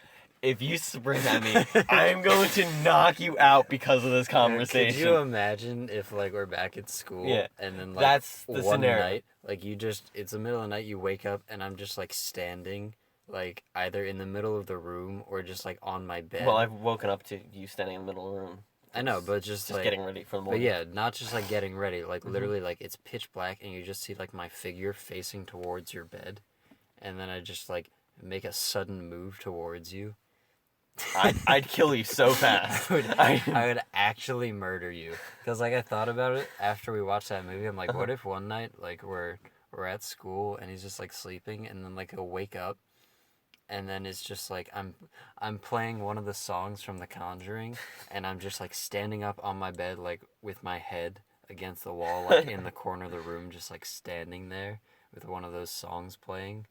If you sprint at me, I'm going to knock you out because of this conversation. Could you imagine if, like, we're back at school, and then, like, that's the one scenario. night, like, it's the middle of the night, you wake up, and I'm just, like, standing, like, either in the middle of the room or just, like, on my bed. Well, I've woken up to you standing in the middle of the room. I know, but just like, getting ready for the morning. But yeah, not just, like, getting ready. Like, literally, like, it's pitch black, and you just see, like, my figure facing towards your bed, and then I just, like, make a sudden move towards you. I'd kill you so fast. I would actually murder you. Because, like, I thought about it after we watched that movie. I'm like, what if one night, like, we're at school, and he's just, like, sleeping, and then, like, he'll wake up, and then it's just, like, I'm playing one of the songs from The Conjuring, and I'm just, like, standing up on my bed, like, with my head against the wall, like, in the corner of the room, just, like, standing there with one of those songs playing.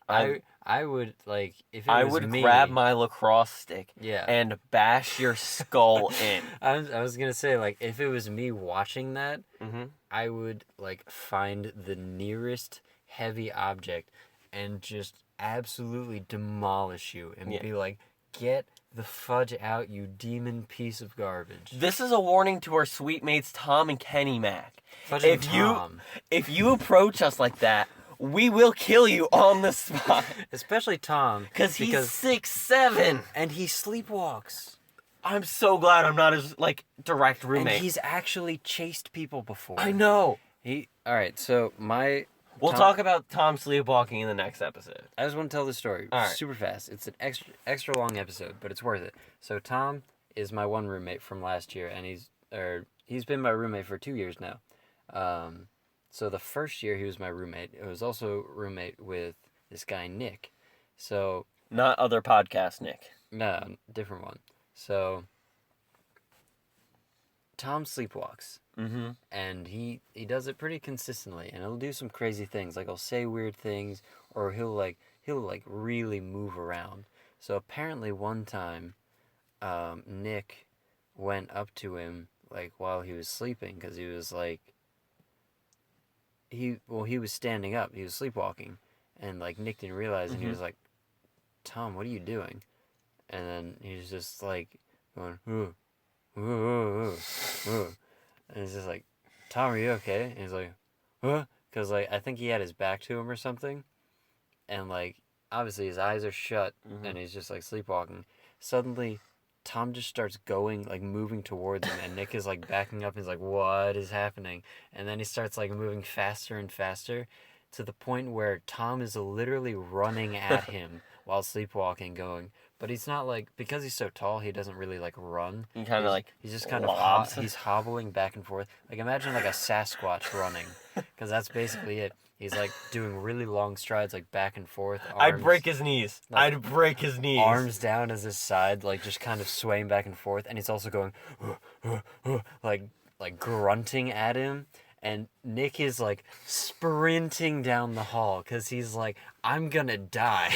I would, like, if it I was would me, grab my lacrosse stick yeah, and bash your skull in. I was gonna say, like, if it was me watching that, Mm-hmm. I would, like, find the nearest heavy object and just absolutely demolish you and Yeah. be like, get the fudge out, you demon piece of garbage. This is a warning to our sweet mates Tom and Kenny Mac. Fudge and Tom. If you approach us like that, we will kill you on the spot. Especially Tom. Because he's 6'7". And he sleepwalks. I'm so glad I'm not his, like, direct roommate. And he's actually chased people before. I know. Alright, so We'll talk about Tom sleepwalking in the next episode. I just want to tell the story super fast. It's an extra long episode, but it's worth it. So Tom is my one roommate from last year, and he's been my roommate for 2 years now. So the first year he was my roommate. It was also roommate with this guy Nick. So not other podcast Nick. No, different one. So Tom sleepwalks. Mm-hmm. And he does it pretty consistently, and he'll do some crazy things. Like, he'll say weird things, or he'll really move around. So apparently one time, Nick went up to him, like, while he was sleeping, because he was like, he was standing up, he was sleepwalking, and, like, Nick didn't realize, and he was like, Tom, what are you doing? And then he was just like going, ooh, ooh, ooh, ooh, ooh. And he's just like, Tom, are you okay? And he's like, huh? Because, like, I think he had his back to him or something. And, like, obviously his eyes are shut, and he's just, like, sleepwalking. Suddenly, Tom just starts going, like, moving towards him, and Nick is, like, backing up. He's like, what is happening? And then he starts, like, moving faster and faster to the point where Tom is literally running at him while sleepwalking, going... But he's not, like, because he's so tall, he doesn't really, like, run. He kind of, like, he's just kind lobs. of, he's hobbling back and forth. Like, imagine, like, a Sasquatch running, because that's basically it. He's, like, doing really long strides, like, back and forth. I'd break his knees. Like, I'd break his knees. Arms down as his side, like, just kind of swaying back and forth. And he's also going, like, grunting at him. And Nick is, like, sprinting down the hall, because he's like, I'm gonna die.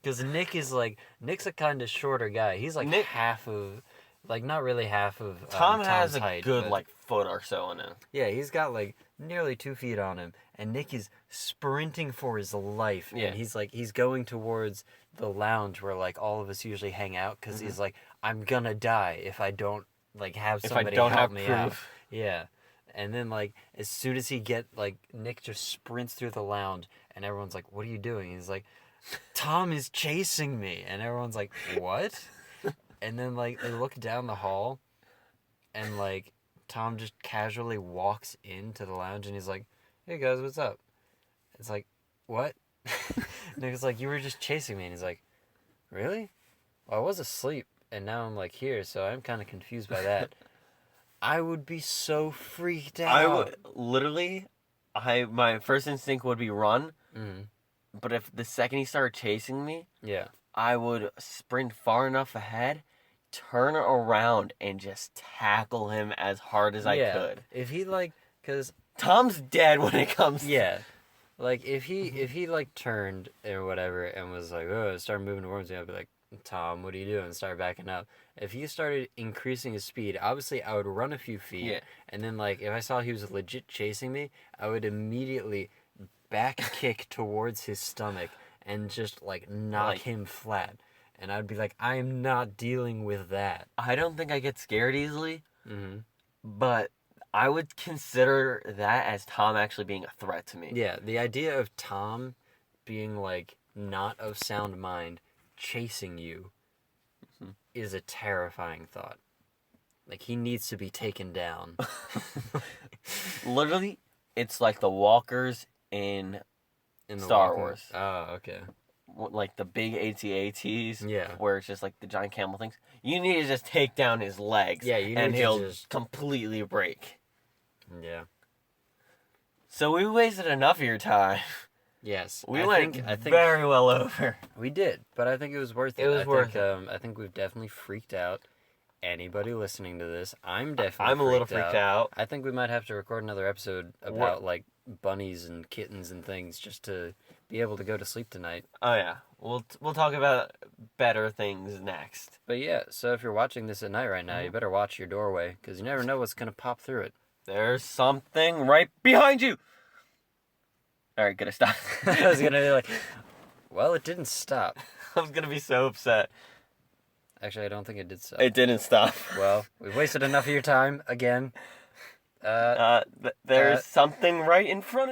Because Nick's a kind of shorter guy. He's like half of, like, not really half of Tom has a height, good, like, foot or so on him. Yeah, he's got, like, nearly 2 feet on him. And Nick is sprinting for his life. Yeah. And he's going towards the lounge where, like, all of us usually hang out. Because he's like, I'm gonna die if I don't, like, have somebody help me out. Yeah. And then, like, as soon as Nick just sprints through the lounge. And everyone's like, what are you doing? He's like, Tom is chasing me. And everyone's like, what? And then, like, they look down the hall, and, like, Tom just casually walks into the lounge, and he's like, hey, guys, what's up? It's like, what? Nick's like, you were just chasing me. And he's like, really? Well, I was asleep, and now I'm, like, here, so I'm kind of confused by that. I would be so freaked out. I would, literally, my first instinct would be run. Mm-hmm. But if the second he started chasing me, yeah, I would sprint far enough ahead, turn around, and just tackle him as hard as I could. If he, like, because Tom's dead when it comes. Yeah, like if he like turned or whatever and was like, oh, started moving towards me, I'd be like, Tom, what are you doing? Start backing up. If he started increasing his speed, obviously I would run a few feet, and then, like, if I saw he was legit chasing me, I would immediately back kick towards his stomach and just, like, knock him flat. And I'd be like, I am not dealing with that. I don't think I get scared easily, but I would consider that as Tom actually being a threat to me. Yeah, the idea of Tom being, like, not of sound mind, chasing you, is a terrifying thought. Like, he needs to be taken down. Literally, it's like the walkers in Star Wars. Oh, okay. Like the big AT-ATs. Yeah. Where it's just like the giant camel things. You need to just take down his legs. Yeah, you need and to he'll just completely break. Yeah. So we wasted enough of your time. Yes. I think very well over. We did, but I think it was worth it. It was worth it. I think we've definitely freaked out anybody listening to this. I'm a little freaked out. I think we might have to record another episode about like bunnies and kittens and things just to be able to go to sleep tonight. Oh yeah, we'll talk about better things next. But yeah, so if you're watching this at night right now, you better watch your doorway, because you never know what's going to pop through it. There's something right behind you! Alright, gotta stop. I was going to be like, well, it didn't stop. I was gonna be so upset. Actually, I don't think it did stop. It didn't stop. Well, we've wasted enough of your time, again. There's something right in front of